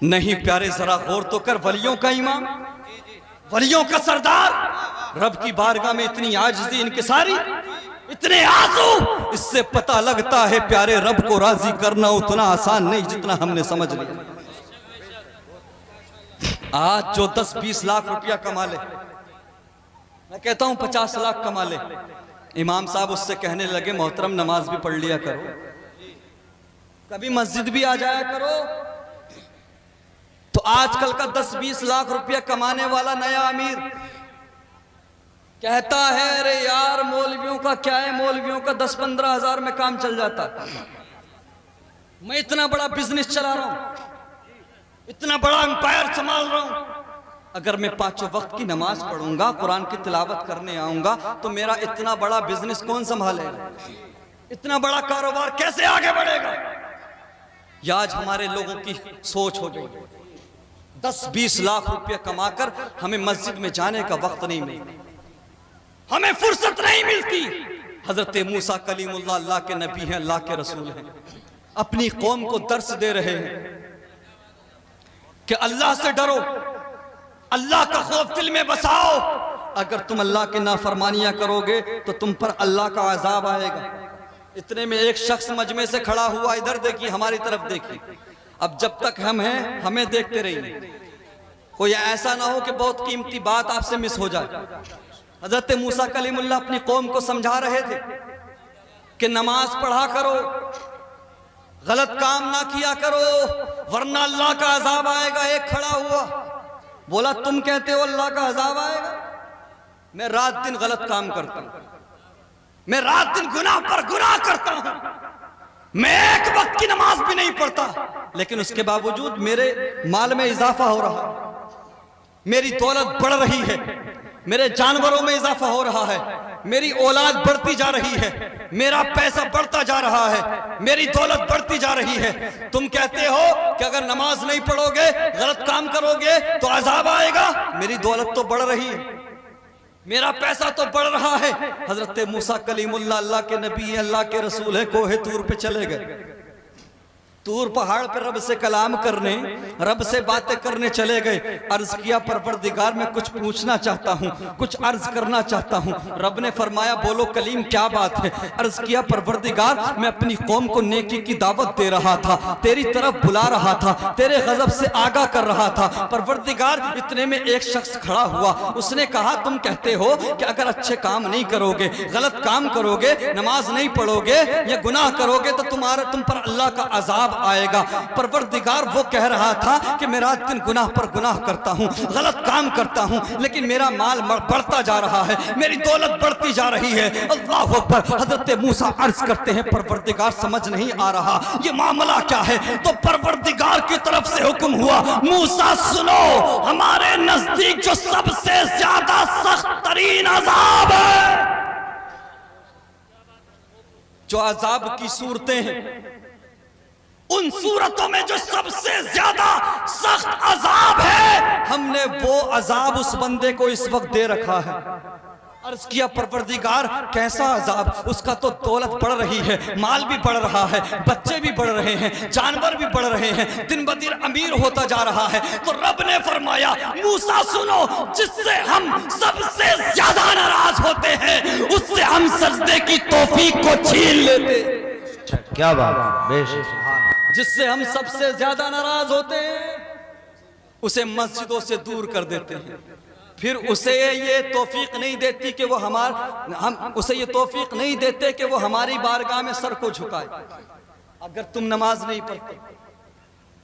नहीं प्यारे, जरा गौर तो कर। वलियों का इमाम, वलियों का सरदार, रब की बारगाह में इतनी आजिज़ी, इनकिसारी, इतने आंसू। इससे पता लगता है प्यारे रब को राजी करना उतना आसान नहीं जितना हमने समझ लिया। आज जो 10-20 लाख रुपया कमा ले, मैं कहता हूं 50 लाख कमा ले, इमाम साहब उससे कहने लगे मोहतरम नमाज भी पढ़ लिया करो, कभी मस्जिद भी आ जाया करो। तो आजकल का 10-20 लाख रुपया कमाने वाला नया अमीर कहता है अरे यार मौलवियों का क्या है, मौलवियों का 10-15 हजार में काम चल जाता, मैं इतना बड़ा बिजनेस चला रहा हूं, इतना बड़ा एम्पायर संभाल रहा हूं। अगर मैं 5 वक्त की नमाज पढ़ूंगा, कुरान की तिलावत करने आऊंगा, तो मेरा इतना बड़ा बिजनेस कौन संभालेगा? इतना बड़ा कारोबार कैसे आगे बढ़ेगा? ये आज हमारे लोगों की सोच हो गई। 10-20 लाख रुपया कमाकर हमें मस्जिद में जाने का वक्त नहीं मिलता, हमें फुर्सत नहीं मिलती। हजरत मूसा कलीमुल्लाह अल्लाह के नबी हैं, अल्लाह के रसूल हैं, अपनी कौम को दर्स दे रहे हैं कि अल्लाह से डरो, अल्लाह का खौफ दिल में बसाओ। अगर तुम अल्लाह की नाफरमानियां करोगे तो तुम पर अल्लाह का अजाब आएगा। इतने में एक शख्स मजमे से खड़ा हुआ, इधर देखिए, हमारी तरफ देखिए। अब जब तक हम हैं हमें देखते रहिए, कोई ऐसा ना हो कि बहुत कीमती बात आपसे मिस हो जाए। हजरत मूसा कलीमुल्लाह अपनी कौम को समझा रहे थे कि नमाज पढ़ा करो, गलत काम ना किया करो, वरना अल्लाह का अजाब आएगा। एक खड़ा हुआ, बोला तुम कहते हो अल्लाह का अजाब आएगा? मैं रात दिन गलत काम करता हूं, मैं रात दिन गुनाह पर गुनाह करता हूं, मैं एक वक्त की नमाज भी नहीं पढ़ता, लेकिन उसके बावजूद मेरे माल में इजाफा हो रहा है, मेरी दौलत बढ़ रही है, मेरे जानवरों में इजाफा हो रहा है, मेरी औलाद बढ़ती जा रही है, मेरा पैसा बढ़ता जा रहा है, मेरी दौलत बढ़ती जा रही है। तुम कहते हो कि अगर नमाज नहीं पढ़ोगे, गलत काम करोगे तो अजाब आएगा। मेरी दौलत तो बढ़ रही है, मेरा पैसा तो बढ़ रहा है। हजरत मूसा कलीमुल्लाह अल्लाह के नबी हैं, अल्लाह के रसूल हैं, कोहे तूर पे चले गए। तूर पहाड़ पर रब से कलाम करने, रब से बातें करने चले गए। अर्ज किया परवरदिगार मैं कुछ पूछना चाहता हूँ, कुछ अर्ज करना चाहता हूँ। रब ने फरमाया बोलो कलीम क्या बात है? अर्ज किया परवरदिगार मैं अपनी कौम को नेकी की दावत दे रहा था, तेरी तरफ बुला रहा था, तेरे गजब से आगाह कर रहा था। परवरदिगार इतने में एक शख्स खड़ा हुआ, उसने कहा तुम कहते हो कि अगर अच्छे काम नहीं करोगे, गलत काम करोगे, नमाज नहीं पढ़ोगे या गुनाह करोगे तो तुम पर अल्लाह का अजाब आएगा। परवरदिगार वो कह रहा था कि मैं रात दिन गुनाह पर गुनाह करता हूँ, गलत काम करता हूँ, लेकिन मेरा माल बढ़ता जा रहा है, मेरी दौलत बढ़ती जा रही है। अल्लाह अकबर। हजरत मूसा अर्ज करते हैं परवरदिगार समझ नहीं आ रहा ये मामला क्या है। तो परवरदिगार की तरफ से हुक्म हुआ मूसा सुनो, हमारे नजदीक जो सबसे ज्यादा सख्त तरीन अजाब है, जो अजाब की सूरतें हैं उन सूरतों में जो सबसे ज्यादा सख्त अजाब है, हमने वो अजाब उस बंदे को इस वक्त दे रखा है। अर्ज किया परवरदिगार कैसा अजाब, उसका तो दौलत बढ़ रही है, माल भी बढ़ रहा है, बच्चे भी बढ़ रहे हैं, जानवर भी बढ़ रहे हैं, दिन ब दिन अमीर होता जा रहा है। तो रब ने फरमाया मूसा सुनो, जिससे हम सबसे ज्यादा नाराज होते हैं उससे हम सजदे की तौफीक को छीन लेते। क्या बात है, बेशक। जिससे हम सबसे ज्यादा नाराज होते हैं उसे मस्जिदों से दूर कर देते हैं। फिर उसे ये तौफीक नहीं देती कि वो हम उसे ये तौफीक नहीं देते कि वो हमारी बारगाह में सर को झुकाए। अगर तुम नमाज नहीं पढ़ते,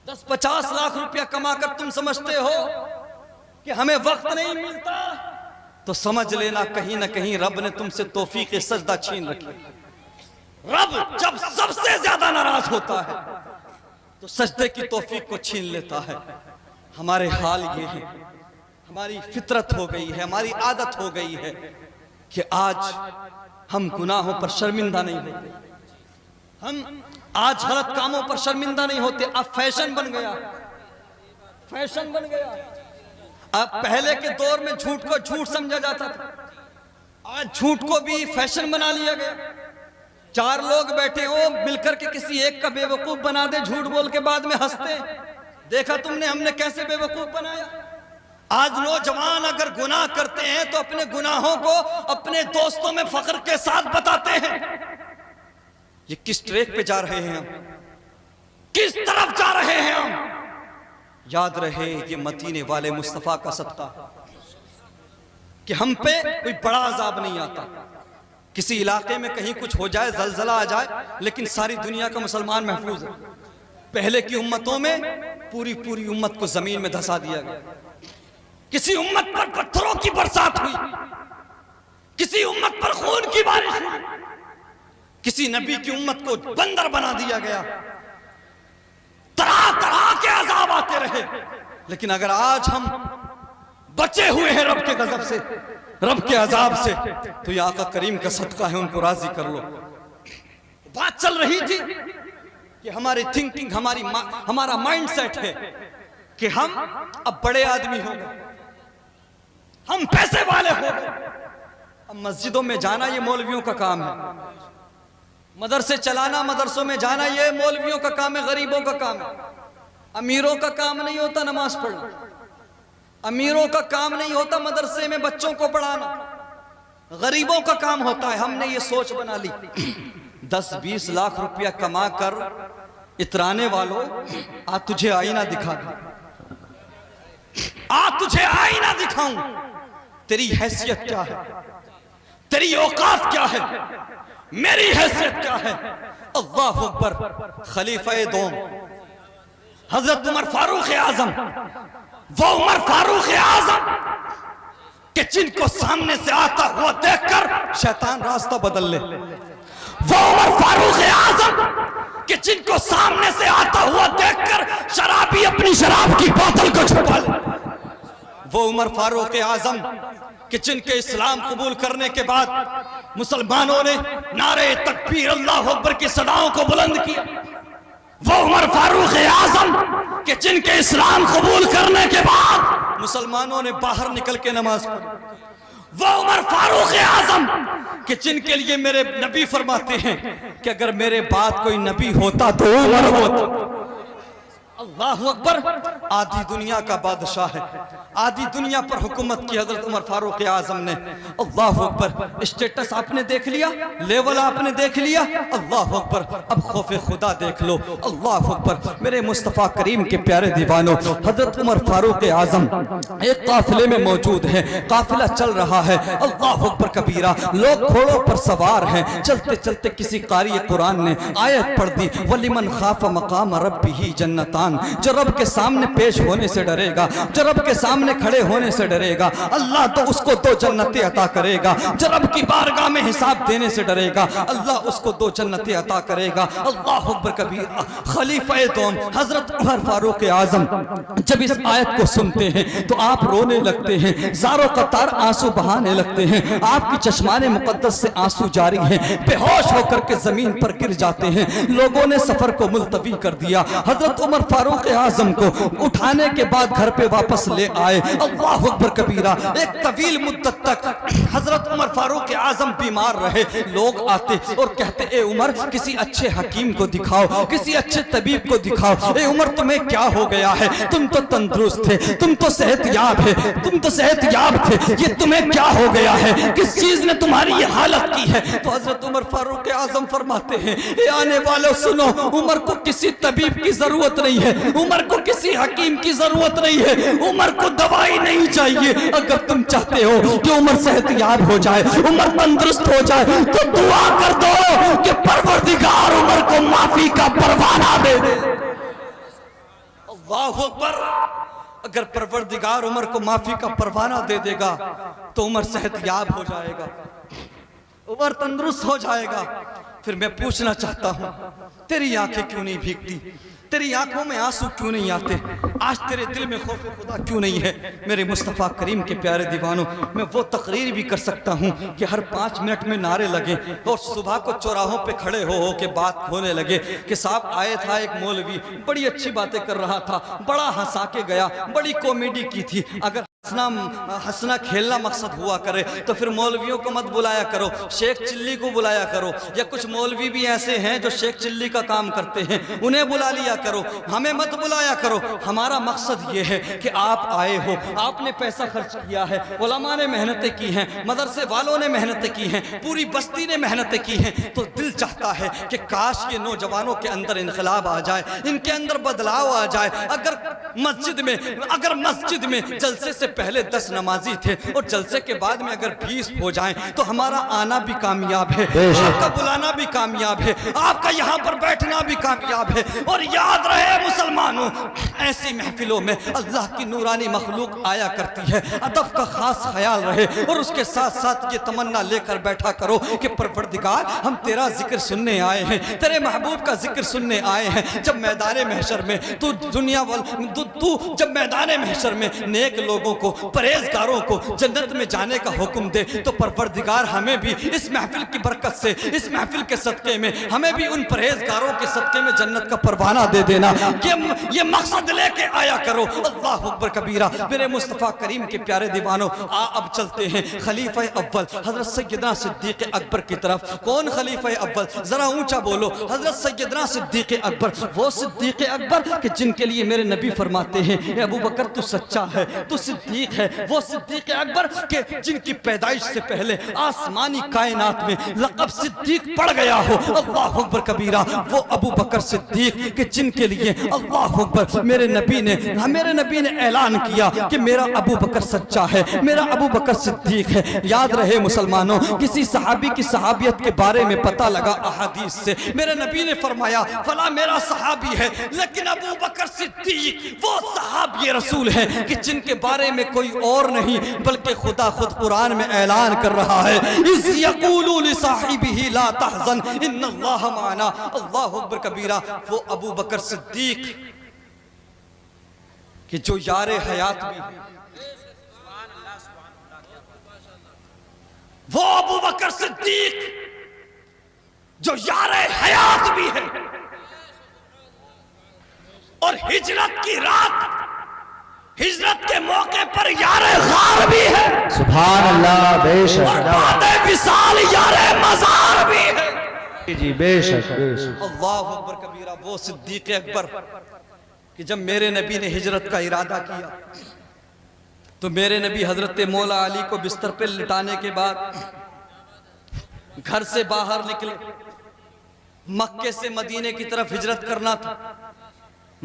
10-50 लाख रुपया कमाकर तुम समझते हो कि हमें वक्त नहीं मिलता, तो समझ लेना कहीं ना कहीं रब ने तुमसे तौफीक सजदा छीन रखी। रब जब सबसे ज्यादा नाराज होता है तो सजदे की तौफीक को छीन लेता है। हमारे हाल ये है, हमारी फितरत हो गई है, हमारी आदत हो गई है कि आज हम गुनाहों पर शर्मिंदा नहीं होते, हम आज गलत कामों पर शर्मिंदा नहीं होते। अब फैशन बन गया, फैशन बन गया। अब पहले के दौर में झूठ को झूठ समझा जाता था, आज झूठ को भी फैशन बना लिया गया। 4 लोग बैठे हो, मिलकर के किसी एक का बेवकूफ बना दे, झूठ बोल के बाद में हंसते। देखा तुमने हमने कैसे बेवकूफ बनाया। आज नौजवान अगर गुनाह करते हैं तो अपने गुनाहों को अपने दोस्तों में फख्र के साथ बताते हैं। ये किस ट्रैक पे जा रहे हैं हम, किस तरफ जा रहे हैं हम। याद रहे ये मदीने वाले मुस्तफा का सदका कि हम पे कोई बड़ा अजाब नहीं आता। किसी इलाके में कहीं कुछ हो जाए, जलजला आ जाए, लेकिन सारी दुनिया का मुसलमान महफूज है। पहले की उम्मतों में पूरी उम्मत को जमीन में धंसा दिया गया। किसी उम्मत पर पत्थरों की बरसात हुई, किसी उम्मत पर खून की बारिश हुई, किसी नबी की उम्मत को बंदर बना दिया गया। तरह तरह के अजाब आते रहे। लेकिन अगर आज हम बचे हुए हैं रब के गजब से, रब के अजाब से, तो ये आका करीम का सदका है, उनको राजी कर लो। बात चल रही थी कि हमारी थिंकिंग, हमारा माइंड सेट है कि हम अब बड़े आदमी हो गए, हम पैसे वाले हो गए। अब मस्जिदों में जाना ये मौलवियों का काम है, मदरसे चलाना, मदरसों में जाना ये मौलवियों का काम है, गरीबों का काम है। अमीरों का काम नहीं होता नमाज पढ़ना, अमीरों का काम नहीं होता मदरसे में बच्चों को पढ़ाना, गरीबों का काम होता है। हमने ये सोच बना ली 10-20 लाख रुपया कमा कर इतराने वालों, आज तुझे आईना दिखा दूं, आज तुझे आईना दिखाऊं, तेरी हैसियत क्या है, तेरी औकात क्या है, मेरी हैसियत क्या है। अल्लाह अकबर। खलीफा दो हजरत उमर फारूक आजम, वो उमर फारूक आजम कि जिनको सामने से आता हुआ देखकर शैतान रास्ता बदल ले, वो उमर फारूक आजम कि जिनको सामने से आता हुआ देखकर शराबी अपनी शराब की बोतल को छुपा ले, वो उमर फारूक आजम कि जिनके इस्लाम कबूल करने के बाद मुसलमानों ने नारे तकबीर अल्लाह अकबर की सदाओं को बुलंद किया, वो उमर फारूक आजम कि जिनके इस्लाम कबूल करने के बाद मुसलमानों ने बाहर निकल के नमाज पढ़ी, वो उमर फारूक आजम कि जिनके लिए मेरे नबी फरमाते हैं कि अगर मेरे बाद कोई नबी होता तो उमर होता। अल्लाह अकबर। आधी दुनिया का बादशाह है, आधी दुनिया पर हुकूमत की हजरत उमर फारूक आजम ने। अल्लाह अकबर। स्टेटस आपने देख लिया, लेवल आपने देख लिया, अल्लाह अकबर। अब खौफे खुदा देख लो। अल्लाह अकबर। मेरे मुस्तफ़ा करीम के प्यारे दीवानों, हजरत उमर फारूक आजम एक काफिले में मौजूद है, काफिला चल रहा है। अल्लाह अकबर कबीरा। लोग घोड़ों पर सवार हैं, चलते चलते किसी कारी कुरान ने आयत पढ़ दी, वलिमन खाफ मकाम रब्बिही जन्नतान, इंसान जो रब के सामने पेश होने से डरेगा, जो रब के सामने खड़े होने से डरेगा, अल्लाह तो उसको 2 जन्नतें अता करेगा। जो रब की बारगाह में हिसाब देने से डरेगा, अल्लाह उसको 2 जन्नतें अता करेगा। अल्लाह अकबर कबीरा। खलीफा दोम हजरत उमर फारूक आजम जब इस आयत को सुनते हैं तो आप रोने लगते हैं, ज़ारो कतार आंसू बहाने लगते हैं, आपकी चश्माने मुकद्दस से आंसू जारी हैं, बेहोश होकर के जमीन पर गिर जाते हैं। लोगों ने सफर को मुलतवी कर दिया। हजरत उमर फारूक आजम को उठाने के बाद घर पे वापस ले आए। अल्लाह अकबर कबीरा। एक तवील मुद्दत तक हजरत उमर फारूक आजम बीमार रहे। लोग आते और कहते, ए उमर किसी अच्छे हकीम को दिखाओ, किसी अच्छे तबीब को दिखाओ। ए उमर तुम्हें क्या हो गया है? तुम तो तंदुरुस्त थे, तुम तो सेहतयाब है, तुम तो सेहतयाब थे, ये तुम्हें क्या हो गया है? किस चीज ने तुम्हारी ये हालत की है? तो हजरत उमर फारूक आजम फरमाते हैं, ए आने वालों सुनो, उमर को किसी तबीब की जरूरत नहीं है, उमर को किसी हकीम की जरूरत नहीं है, उमर को दवाई नहीं चाहिए। अगर तुम चाहते हो कि उमर सेहतयाब हो जाए, उमर तंदुरुस्त हो जाए, तो दुआ कर दो कि परवरदिगार उमर को माफी का परवाना दे दे। अल्लाहु अकबर। अगर परवरदिगार उमर को माफी का परवाना दे देगा तो उमर सेहतयाब हो जाएगा, उमर तंदुरुस्त हो जाएगा। फिर मैं पूछना चाहता हूं, तेरी आंखें क्यों नहीं भीगती? तेरी आंखों में आंसू क्यों नहीं आते? आज तेरे दिल में खौफ खुदा क्यों नहीं है? मेरे मुस्तफ़ा करीम के प्यारे दीवानों, मैं वो तकरीर भी कर सकता हूँ कि हर 5 मिनट में नारे लगे और सुबह को चौराहों पे खड़े हो के बात होने लगे कि साहब आया था एक मौलवी, बड़ी अच्छी बातें कर रहा था, बड़ा हंसा के गया, बड़ी कॉमेडी की थी। अगर हंसना खेलना मकसद हुआ करे तो फिर मौलवियों को मत बुलाया करो, शेख चिल्ली को बुलाया करो। या कुछ मौलवी भी ऐसे हैं जो शेख चिल्ली का काम करते हैं, उन्हें बुला लिया करो, हमें मत बुलाया करो। हमारा मकसद ये है कि आप आए हो, आपने पैसा खर्च किया है, उलमा ने मेहनतें की हैं, मदरसे वालों ने मेहनतें की हैं, पूरी बस्ती ने मेहनतें की हैं। तो दिल चाहता है कि काश ये नौजवानों के अंदर इनकलाब आ जाए, इनके अंदर बदलाव आ जाए। अगर मस्जिद में जलसे से पहले 10 नमाजी थे और जलसे के बाद में अगर 20 हो जाएं तो हमारा आना भी कामयाब है, आपका बुलाना भी कामयाब है, आपका यहाँ पर बैठना भी कामयाब है। और याद रहे मुसलमानों, ऐसी महफिलों में अल्लाह की नूरानी मखलूक आया करती है, अदब का खास ख्याल रहे और उसके साथ साथ ये तमन्ना लेकर बैठा करो कि परवरदिगार हम तेरा जिक्र सुनने आए हैं, तेरे महबूब का जिक्र सुनने आए हैं। जब मैदान महशर में तू जब मैदान महशर में नेक लोगों को, परहेजगारों को जन्नत में जाने का हुक्म दे तो परवरदिगार हमें भी इस महफिल की बरकत से, इस महफिल के सदके में हमें भी उन परहेजगारों के सदके में जन्नत का परवाना दे देना। ये मकसद लेके आया करो। अल्लाह अकबर कबीरा। मेरे मुस्तफ़ा करीम के प्यारे दीवानों, अब चलते हैं खलीफा अव्वल हजरत सैयदना सिद्दीक़ अकबर की तरफ। कौन खलीफा अव्वल? जरा ऊंचा बोलो। हजरत सैयदना सिद्दीक़ अकबर, वो सिद्दीक़ अकबर कि जिनके लिए मेरे नबी फरमाते हैं, अबू बकर तू सच्चा है, तू सिद्दीक है। वो सिद्दीक अकबर के जिनकी पैदाइश से पहले आसमानी कायनात में लक़ब सिद्दीक पड़ गया हो। अल्लाह अकबर कबीरा। वो अबू बकर सिद्दीक के जिनके लिए अल्लाह अकबर मेरे नबी ने ऐलान किया कि मेरा अबू बकर सच्चा है, मेरा अबू बकर सिद्दीक है। याद रहे मुसलमानों, किसी सहाबी की सहाबियत के बारे में पता लगा अहादीस से, मेरे नबी ने फरमाया फला मेरा सहाबी है, लेकिन अबू बकर सिद्दीक वो सहाबी रसूल है कि जिनके बारे में कोई और नहीं बल्कि खुदा खुद कुरान में ऐलान कर रहा है, इस यक़ूलु लिसाहिबिही ला तहज़न इन्नल्लाह माना। अल्लाहु अकबर कबीरा। वो अबू बकर सिद्दीक कि जो यारे हयात भी, वो अबू बकर सिद्दीक जो यारे हयात भी है और हिजरत की रात, हिजरत के मौके पर यारे गार भी है। सुभान अल्लाह। बेशक विशाल यारे मजार भी है। जी बेशक बेशक। अल्लाहु अकबर कबीरा। वो सिद्दीक़ अकबर कि जब मेरे नबी ने हिजरत का इरादा किया तो मेरे नबी हजरत मौला अली को बिस्तर पर लिटाने के बाद घर से बाहर निकले। मक्के से मदीने की तरफ हिजरत करना था।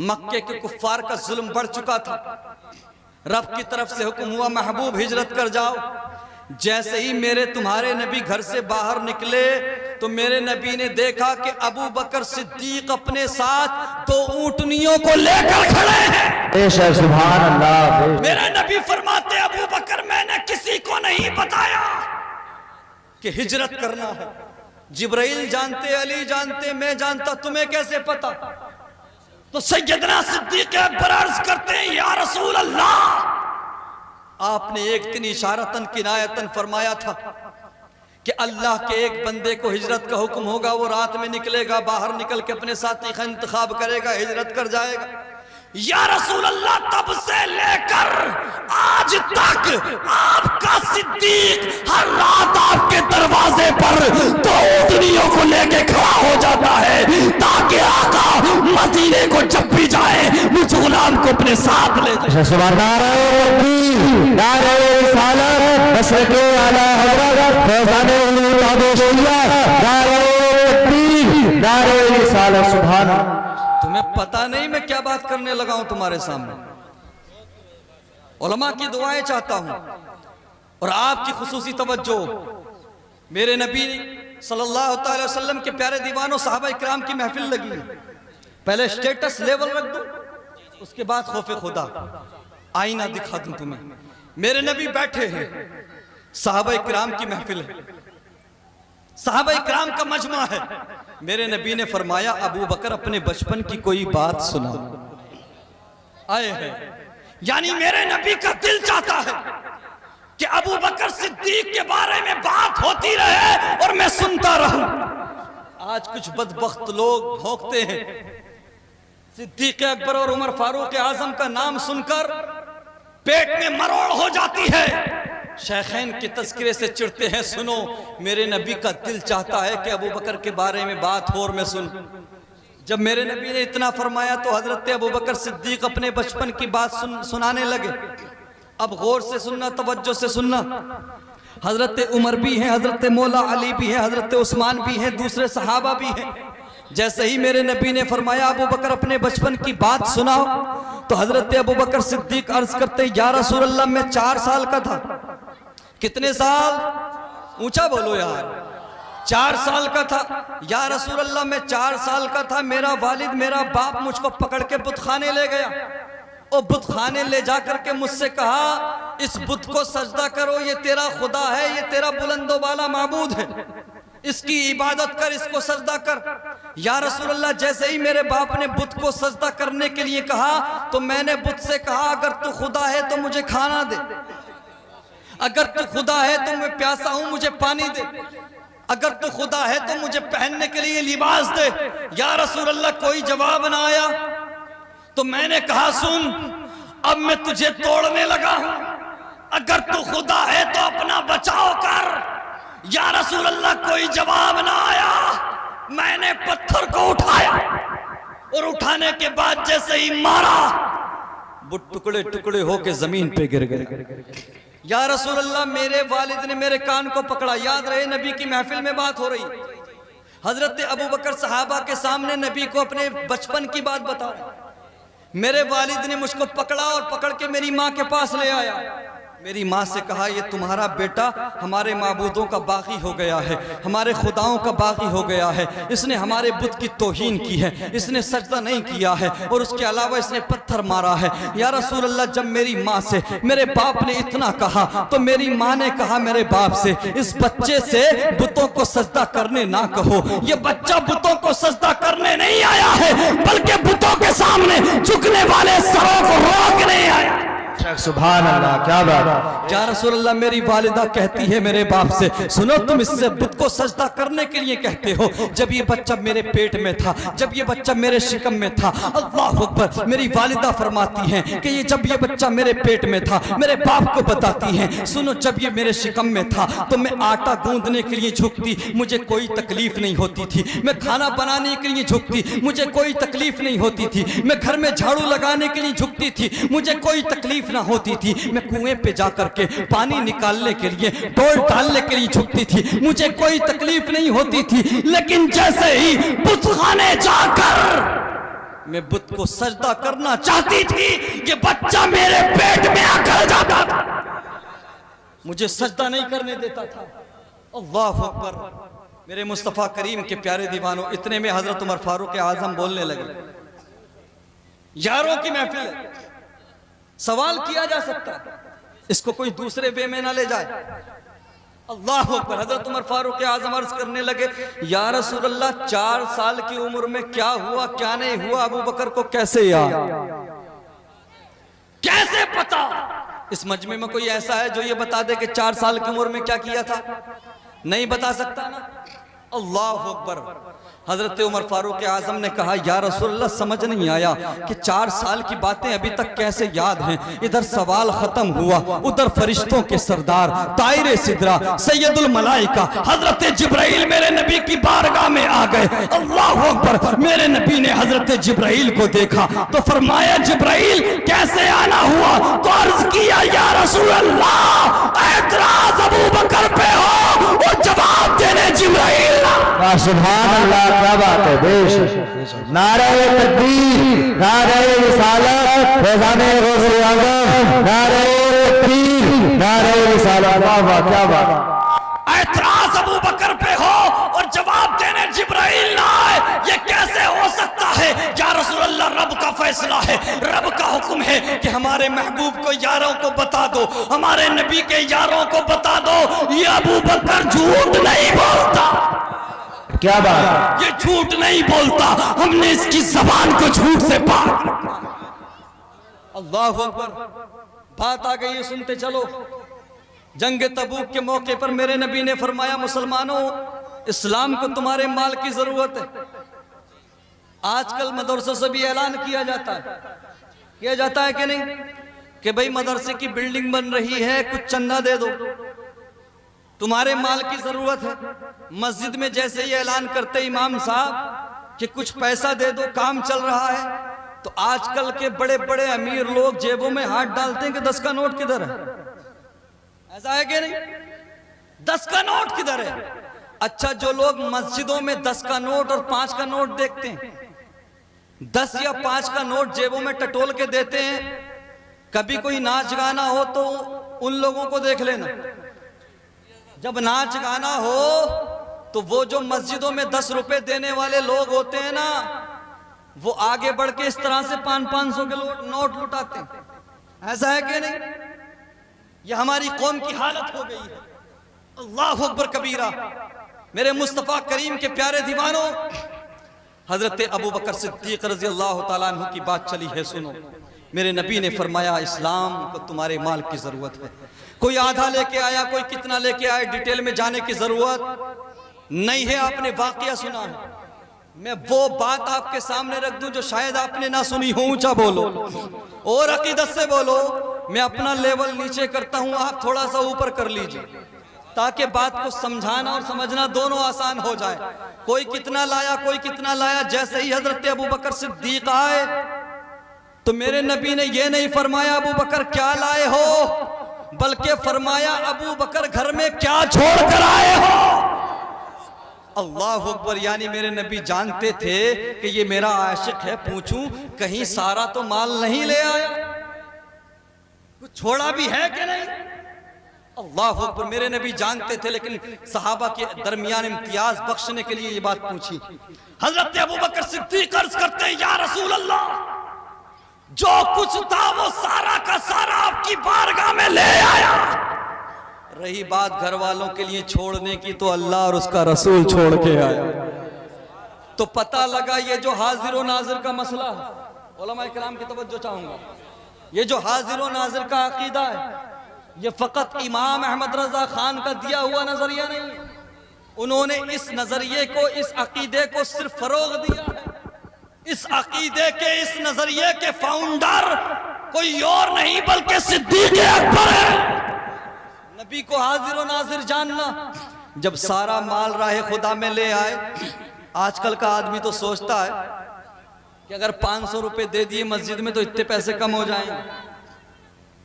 मक्के के कुफ्फार का जुल्म बढ़ चुका था। रब की तरफ से हुक्म हुआ, महबूब हिजरत कर जाओ। जैसे ही मेरे तुम्हारे नबी घर से बाहर निकले तो मेरे नबी ने देखा कि अबू बकर सिद्दीक अपने साथ 2 ऊंटनियों को लेकर खड़े हैं। बेशक सुभान अल्लाह। मेरे नबी फरमाते अबू बकर मैंने किसी को नहीं बताया कि हिजरत करना है। जिब्राइल जानते, अली जानते, मैं जानता, तुम्हें कैसे पता? तो सैयदना सिद्दीक अकबर अर्ज करते हैं या रसूल अल्लाह, आपने एक दिन इशारतन किनायतन फरमाया था कि अल्लाह के एक बंदे को हिजरत का हुक्म होगा, वो रात में निकलेगा, बाहर निकल के अपने साथी का इंतखाब करेगा, हिजरत कर जाएगा। या रसूल अल्लाह, तब से लेकर आज तक आपका सिद्दीक हर रात आपके दरवाजे पर 2 ऊँटनियों को लेके खड़ा हो जाता है ताकि आका मदीने को जब भी जाए मुझ गुलाम को अपने साथ ले जाए। सुभान अल्लाह। तुम्हें पता नहीं मैं क्या बात करने लगा हूं तुम्हारे सामने। उलमा की दुआएं चाहता हूं और आपकी खुसूसी तवज्जो। मेरे नबी सल्लल्लाहु अलैहि वसल्लम के प्यारे दीवानों सहाबा इकराम की महफिल लगी है। पहले स्टेटस लेवल रख दो, उसके बाद खौफे खुदा। आईना दिखा दूं तुम्हें। मेरे नबी बैठे हैं, सहाबा इकराम की महफिल है, सहाबा इकराम का मजमा है। मेरे नबी ने फरमाया अबू बकर अपने बचपन की कोई बात सुना। आए हैं, यानी मेरे नबी का दिल चाहता है कि अबू बकर सिद्दीक के बारे में बात होती रहे और मैं सुनता रहूं। आज कुछ बदबख्त लोग भौंकते हैं, सिद्दीक अकबर और उमर फारूक आजम का नाम सुनकर पेट में मरोड़ हो जाती है, शेखैन के तज़किरे से चिढ़ते हैं। सुनो, मेरे नबी का दिल चाहता है कि अबू बकर के बारे में बात हो और मैं सुन। जब मेरे नबी ने इतना फरमाया तो हजरत अबू बकर सिद्दीक अपने बचपन की बात सुनाने लगे। अब गौर से सुनना, तवज्जो से सुनना। हजरत उमर भी हैं, हजरत मौला अली भी हैं, हजरत उस्मान भी हैं, दूसरे सहाबा भी हैं। जैसे ही मेरे नबी ने फरमाया अबू बकर अपने बचपन की बात सुनाओ, तो हजरत अबू बकर सिद्दीक अर्ज करते या रसूल अल्लाह, मैं 4 साल का था। कितने साल? ऊंचा बोलो यार। 4 साल का था। या रसूल अल्लाह, मैं 4 साल का था, मेरा वालिद, मेरा बाप मुझको पकड़ के बुतखाने ले गया और बुतखाने ले जाकर के मुझसे कहा इस बुत को सजदा करो, ये तेरा खुदा है, ये तेरा बुलंदो वाला माबूद है, इसकी इबादत कर, इसको सजदा कर। या रसूल अल्लाह, जैसे ही मेरे बाप ने बुत को सजदा करने के लिए कहा तो मैंने बुत से कहा अगर तू खुदा है तो मुझे खाना दे, अगर तू खुदा है तो मैं प्यासा हूं मुझे पानी दे, अगर तू खुदा है तो मुझे पहनने के लिए लिबास दे। या रसूल अल्लाह, कोई जवाब ना आया तो मैंने कहा सुन, अब मैं तुझे तोड़ने लगा हूं, अगर तू खुदा है तो अपना बचाव कर। या रसूल अल्लाह, कोई जवाब ना आया। मैंने पत्थर को उठाया और उठाने के बाद जैसे ही मारा, वो टुकड़े टुकड़े होके जमीन पे गिर गए। या रसूल अल्लाह, मेरे वालिद ने मेरे कान को पकड़ा। याद रहे नबी की महफिल में बात हो रही। हजरत अबू बकर सहाबा के सामने नबी को अपने बचपन की बात बता। मेरे वालिद ने मुझको पकड़ा और पकड़ के मेरी माँ के पास ले आया। मेरी माँ से कहा ये तुम्हारा बेटा हमारे माबूदों का बागी हो गया है, हमारे खुदाओं का बागी हो गया है, इसने हमारे बुत की तौहीन की है, इसने सजदा नहीं किया है और उसके अलावा इसने पत्थर मारा है। या रसूल अल्लाह, जब मेरी माँ से मेरे बाप ने इतना कहा तो मेरी माँ ने कहा मेरे बाप से इस बच्चे से बुतों को सजदा करने ना कहो, ये बच्चा बुतों को सजदा करने नहीं आया है बल्कि बुतों के सामने झुकने वाले सरों को रोकने आया। सुभान अल्लाह, क्या बात। या रसूल अल्लाह, मेरी वालिदा कहती है मेरे बाप से सुनो, तुम इससे बुत को सजदा करने के लिए कहते हो, जब ये बच्चा मेरे पेट में था, जब ये बच्चा मेरे शिकम में था। अल्लाह अकबर। मेरी वालिदा फरमाती हैं कि ये जब ये बच्चा मेरे पेट में था, मेरे बाप को बताती हैं सुनो, जब ये मेरे शिकम में था तो मैं आटा गूंदने के लिए झुकती, मुझे कोई तकलीफ नहीं होती थी। मैं खाना बनाने के लिए झुकती, मुझे कोई तकलीफ नहीं होती थी। मैं घर में झाड़ू लगाने के लिए झुकती थी, मुझे कोई तकलीफ ना होती थी। मैं कुएं पे जाकर के पानी निकालने के लिए, डोल डालने के लिए झुकती थी, मुझे कोई तकलीफ नहीं होती थी। लेकिन जैसे ही बुतखाने जाकर मैं बुत को सजदा करना चाहती थी, ये बच्चा मेरे पेट में आकर जाता था, मुझे सजदा नहीं करने देता था। अल्लाह अकबर। मेरे मुस्तफ़ा करीम के प्यारे दीवानों, इतने में हजरत उमर फारूक आजम बोलने लगे। यारों की महफिल है, सवाल किया जा सकता है, इसको कोई दूसरे वे में ना ले जाए। अल्लाह अकबर। हजरत उमर फारूक आजम अर्ज करने लगे, या रसूल अल्लाह, 4 साल की उम्र में क्या हुआ क्या नहीं हुआ अबू बकर को कैसे याद, कैसे पता? इस मजमे में कोई ऐसा है जो ये बता दे कि 4 साल की उम्र में क्या किया था? नहीं बता सकता ना। अल्लाह अकबर। हजरत उमर फारूक आजम ने कहा, या रसूलल्लाह, समझ नहीं आया कि 4 साल की बातें अभी तक कैसे याद हैं। इधर सवाल खत्म हुआ, उधर फरिश्तों के सरदार तायरे सिदरा सैयदुल मलाइका हजरत जिब्राइल मेरे नबी की बारगाह में आ गए। अल्लाह अकबर। मेरे नबी ने हजरत जिब्राइल को देखा तो फरमाया, जिब्राइल कैसे आना हुआ? तो अर्ज किया, या रसूलल्लाह, एतराज अबू बकर पे हो और जवाब देने जिब्राइल ना। सुभान अल्लाह, क्या बात है। देश नारे तकबीर, नारे रिसालत, फैज़ाने गौसे आज़म, नारे तकबीर, नारे रिसालत। वाह वाह, क्या बात। एतराज अबू बकर पे हो और जवाब देने जिब्राइल ना आए, ये कैसे हो सकता है? या रसूल अल्लाह, रब का फैसला है, रब का हुक्म है कि हमारे महबूब को यारों को बता दो, हमारे नबी के यारों को बता दो, ये अबू बकर झूठ नहीं बोलता। क्या बात, ये झूठ नहीं बोलता, हमने इसकी जबान को झूठ से पाक। अल्लाह अकबर। बात आ गई है, सुनते चलो। जंग तबूक के मौके पर मेरे नबी ने फरमाया, मुसलमानों, इस्लाम को तुम्हारे माल की जरूरत है। आजकल मदरसों से भी ऐलान किया जाता है कि नहीं, कि भाई मदरसे की बिल्डिंग बन रही है, कुछ चंदा दे दो, तुम्हारे माल की जरूरत है। मस्जिद में जैसे ही ऐलान करते इमाम साहब कि कुछ पैसा दे दो, काम चल रहा है, तो आजकल के बड़े बड़े अमीर लोग जेबों में हाथ डालते हैं कि 10 का नोट किधर है। ऐसा है कि नहीं? 10 का नोट किधर है? अच्छा, जो लोग मस्जिदों में 10 का नोट और 5 का नोट देखते हैं, 10 या 5 का नोट जेबों में टटोल के देते हैं, कभी कोई नाच गाना हो तो उन लोगों को देख लेना। जब नाच गाना हो तो वो जो मस्जिदों में 10 रुपए देने वाले लोग होते हैं ना, वो आगे बढ़ के इस तरह से 500-500 के नोट लुटाते हैं। ऐसा है कि नहीं? ये हमारी कौम की हालत हो गई है। अल्लाह अकबर कबीरा। मेरे मुस्तफ़ा करीम के प्यारे दीवानों, हजरत अबू बकर सिद्दीक रज़ी अल्लाह ताला अन्हु की बात चली है, सुनो। मेरे नबी ने फरमाया, इस्लाम को तुम्हारे माल की जरूरत है। कोई आधा लेके आया, कोई कितना लेके आया, डिटेल में जाने की जरूरत नहीं है। आपने वाकया सुना है, मैं वो बात आपके सामने रख दूं जो शायद आपने ना सुनी हो। ऊंचा बोलो और अकीदत से बोलो। मैं अपना लेवल नीचे करता हूं, आप थोड़ा सा ऊपर कर लीजिए, ताकि बात को समझाना और समझना दोनों आसान हो जाए। कोई कितना लाया, कोई कितना लाया। जैसे ही हजरत अबू बकर सिद्दीक आए तो मेरे नबी ने यह नहीं फरमाया अबू बकर क्या लाए हो, बल्कि फरमाया अबू बकर घर में क्या छोड़ कर आए हो। अल्लाह अकबर। यानी मेरे नबी जानते थे कि ये मेरा आशिक है, पूछूं कहीं सारा तो माल नहीं ले आया, कुछ छोड़ा भी है कि नहीं। अल्लाह अकबर। मेरे नबी जानते थे, लेकिन सहाबा के दरमियान इम्तियाज बख्शने के लिए ये बात पूछी। हजरत अबू बकर सिद्दीक अर्ज करते हैं, या रसूल अल्लाह, जो कुछ था वो सारा का सारा आपकी बारगाह में ले आया। रही बात घर वालों के लिए छोड़ने की, तो अल्लाह और उसका रसूल छोड़ के आया। तो पता लगा ये जो हाजिर और नाजिर का मसला है, उलमा इकराम की तवज्जो चाहूंगा, ये जो हाजिर और नाजिर का अकीदा है, ये फकत इमाम अहमद रजा खान का दिया हुआ नजरिया नहीं है। उन्होंने इस नजरिए को, इस अकीदे को सिर्फ फरोग दिया है। इस अकीदे के, इस नजरिए के फाउंडर कोई और नहीं बल्कि सिद्दीक अकबर है। नबी को हाजिर और नाजिर जानना। जब सारा माल राहे खुदा में ले आए, आजकल का आदमी तो सोचता है कि अगर 500 रुपए दे दिए मस्जिद में तो इतने पैसे कम हो जाएंगे।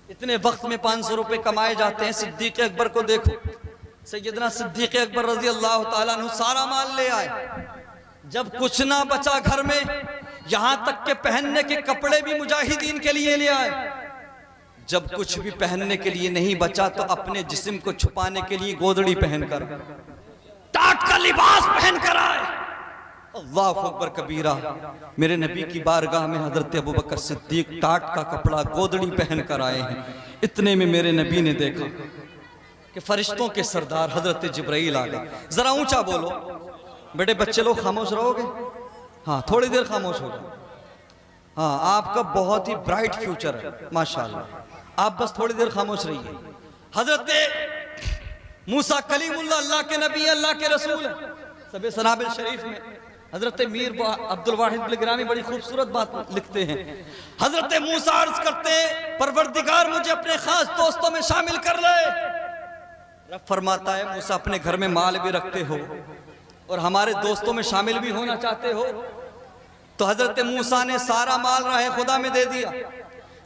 इतने वक्त में 500 रुपए कमाए जाते हैं। सिद्दीक अकबर को देखो, सैयदना सिद्दीक अकबर रजी अल्लाह ताला अन्हु सारा माल ले आए। जब कुछ ना बचा घर में, यहां तक के पहनने के कपड़े भी मुजाहिदीन के लिए ले आए। जब कुछ भी पहनने के लिए नहीं बचा तो अपने जिस्म को छुपाने के लिए गोदड़ी पहनकर टाट का लिबास पहन कर आए। अल्लाहु अकबर कबीरा। मेरे नबी की बारगाह में हजरत अबू बकर सिद्दीक टाट का कपड़ा गोदड़ी पहन कर आए हैं। इतने में मेरे नबी ने देखा कि फरिश्तों के सरदार हजरत जिब्राइल आ गए। जरा ऊंचा बोलो बेटे, बच्चे लोग खामोश रहोगे? हाँ, थोड़ी देर खामोश हो जाओ। हाँ, आपका बहुत ही ब्राइट फ्यूचर है माशाल्लाह, आप बस थोड़ी देर खामोश रहिए। हजरत मूसा कलीमुल्लाह अल्लाह के नबी, अल्लाह के रसूल है। सबे सनाबिल शरीफ में हजरत मीर अब्दुल वाहिद बिलगिरामी बड़ी खूबसूरत बात लिखते हैं। हजरत मूसा अर्ज करते हैं, परवरदिगार मुझे अपने खास दोस्तों में शामिल कर ले। रब फरमाता है, मूसा अपने घर में माल भी रखते हो और हमारे दोस्तों में शामिल भी होना चाहते हो? तो हजरत मूसा ने सारा माल राह खुदा में दे दिया।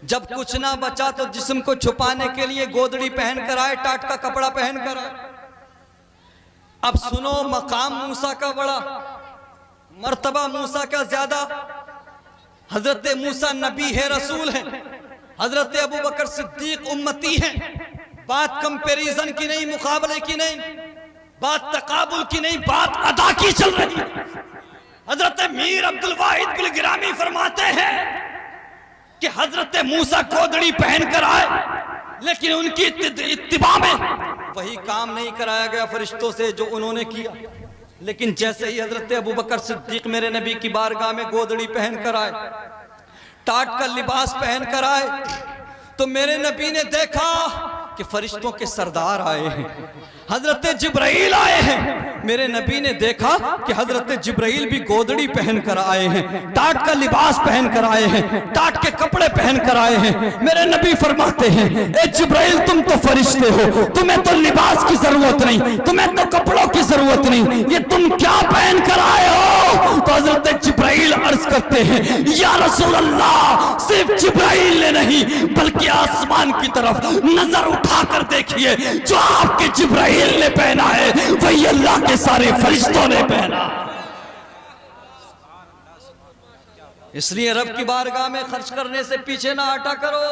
जब कुछ ना बचा तो जिस्म को छुपाने के लिए गोदड़ी पहन कर आए, टाट का कपड़ा पहन कर आए। अब सुनो, मकाम मूसा का बड़ा, मर्तबा मूसा का ज्यादा। हजरत मूसा नबी है, रसूल है। हजरत अबू बकर सिद्दीक उम्मती हैं। बात कंपैरिजन की नहीं, मुकाबले की नहीं, बात तकाबुल की नहीं, बात अदा की चल रही है। हजरत मीर अब्दुल वाहिद बिलगिरामी फरमाते हैं कि हजरत मूसा गोदड़ी पहन कर आए, लेकिन उनकी इत्तिबा में वही काम नहीं कराया गया फरिश्तों से जो उन्होंने किया। लेकिन जैसे ही हजरत अबू बकर सिद्दीक मेरे नबी की बारगाह में गोदड़ी पहन कर आए, टाट का लिबास पहन कर आए, तो मेरे नबी ने देखा कि फरिश्तों के सरदार आए हैं, हजरत जिब्राइल आए हैं। मेरे नबी ने देखा कि हजरत जिब्राइल भी गोदड़ी पहन कर आए हैं, टाट का लिबास पहन कर आए हैं, टाट के कपड़े पहन कर आए हैं। मेरे नबी फरमाते हैं, ए जिब्राइल तुम तो फरिश्ते हो, तुम्हें तो लिबास की जरूरत नहीं, तुम्हें तो कपड़ों की जरूरत नहीं, ये तुम क्या पहन कर आए हो? तो हजरत जिब्राइल अर्ज करते हैं, या रसूल अल्लाह, सिर्फ जिब्राइल ने नहीं बल्कि आसमान की तरफ नजर उठाकर देखिए, जो आपके जिब्राइल ने पहना है वही अल्लाह के सारे फरिश्तों ने पहना। इसलिए रब की बारगाह में खर्च करने से पीछे ना हटा करो।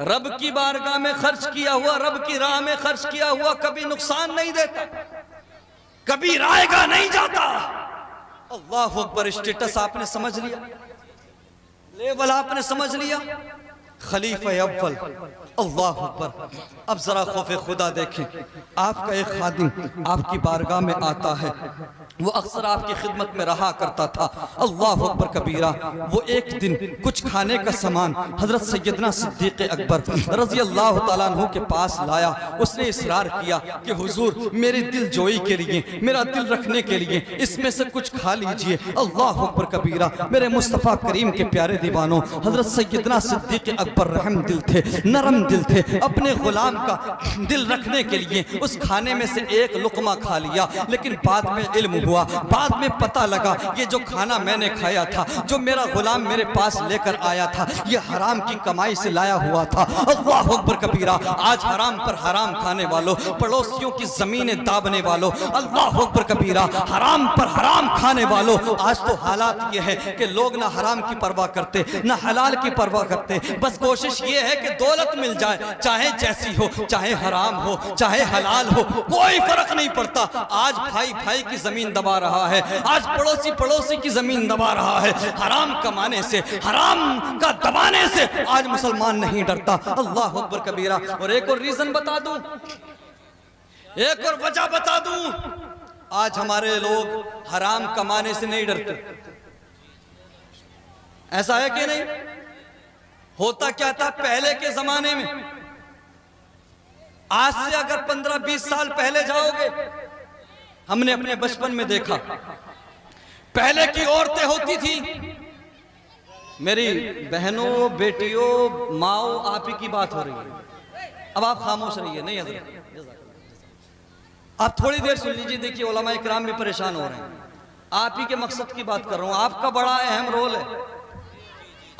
रब की बारगाह में खर्च किया हुआ, रब की राह में खर्च किया हुआ कभी नुकसान नहीं देता, कभी रायगा नहीं जाता। अल्लाह अकबर। स्टेटस आपने समझ लिया, लेवल आपने समझ लिया, खलीफा अव्वल। अल्लाह अकबर। अब जरा खौफे खुदा देखें। आपका एक खादिम आपकी बारगाह में आता है, वो अक्सर आपकी खिदमत में रहा करता था। अल्लाह अकबर कबीरा। वो एक दिन कुछ खाने का सामान हजरत सैयदना सिद्दीक अकबर रजी अल्लाह तआला अन्हु के पास लाया। उसने इसरार किया कि हुजूर, मेरी दिल जोई के लिए, मेरा दिल रखने के लिए इसमें से कुछ खा लीजिए। अल्लाह अकबर कबीरा। मेरे मुस्तफ़ा करीम के प्यारे दीवानों, हजरत सैयदना सिद्दीक अकबर रहम दिल थे, नरम दिल थे। अपने गुलाम का दिल रखने के लिए उस खाने में से एक लुकमा खा लिया, लेकिन बाद में इल्म हुआ, बाद में पता लगा ये जो खाना मैंने खाया था, जो मेरा गुलाम मेरे पास लेकर आया था, ये हराम की कमाई से लाया हुआ था। अल्लाह अकबर कबीरा। आज हराम पर हराम खाने वालों, पड़ोसियों की जमीनें दाबने वालों, अल्लाह अकबर कबीरा, हराम पर हराम खाने वालों, आज तो हालात ये है कि लोग ना हराम की परवाह करते ना हलाल की परवाह करते। बस कोशिश ये है कि दौलत मिल जाए, चाहे जैसी हो, चाहे हराम हो चाहे हलाल हो, कोई फर्क नहीं पड़ता। आज भाई भाई की जमीन दबा रहा है, आज पड़ोसी पड़ोसी की जमीन दबा रहा है। हराम कमाने से, हराम का दबाने से आज मुसलमान नहीं डरता। अल्लाह अकबर कबीरा। और एक और रीजन बता दूं, एक और वजह बता दूं, आज हमारे लोग हराम कमाने से नहीं डरते। ऐसा है कि नहीं? होता क्या था पहले के जमाने में, आज से अगर 15-20 साल पहले जाओगे, हमने अपने बचपन में देखा, पहले की औरतें होती थी, मेरी बहनों, बेटियों, माओ, आप ही की बात हो रही है। अब आप खामोश रहिए, नहीं हजरत, आप थोड़ी देर सुन लीजिए। देखिए उलमा इकराम भी परेशान हो रहे हैं, आप ही के मकसद की बात कर रहा हूं। आपका बड़ा अहम रोल है,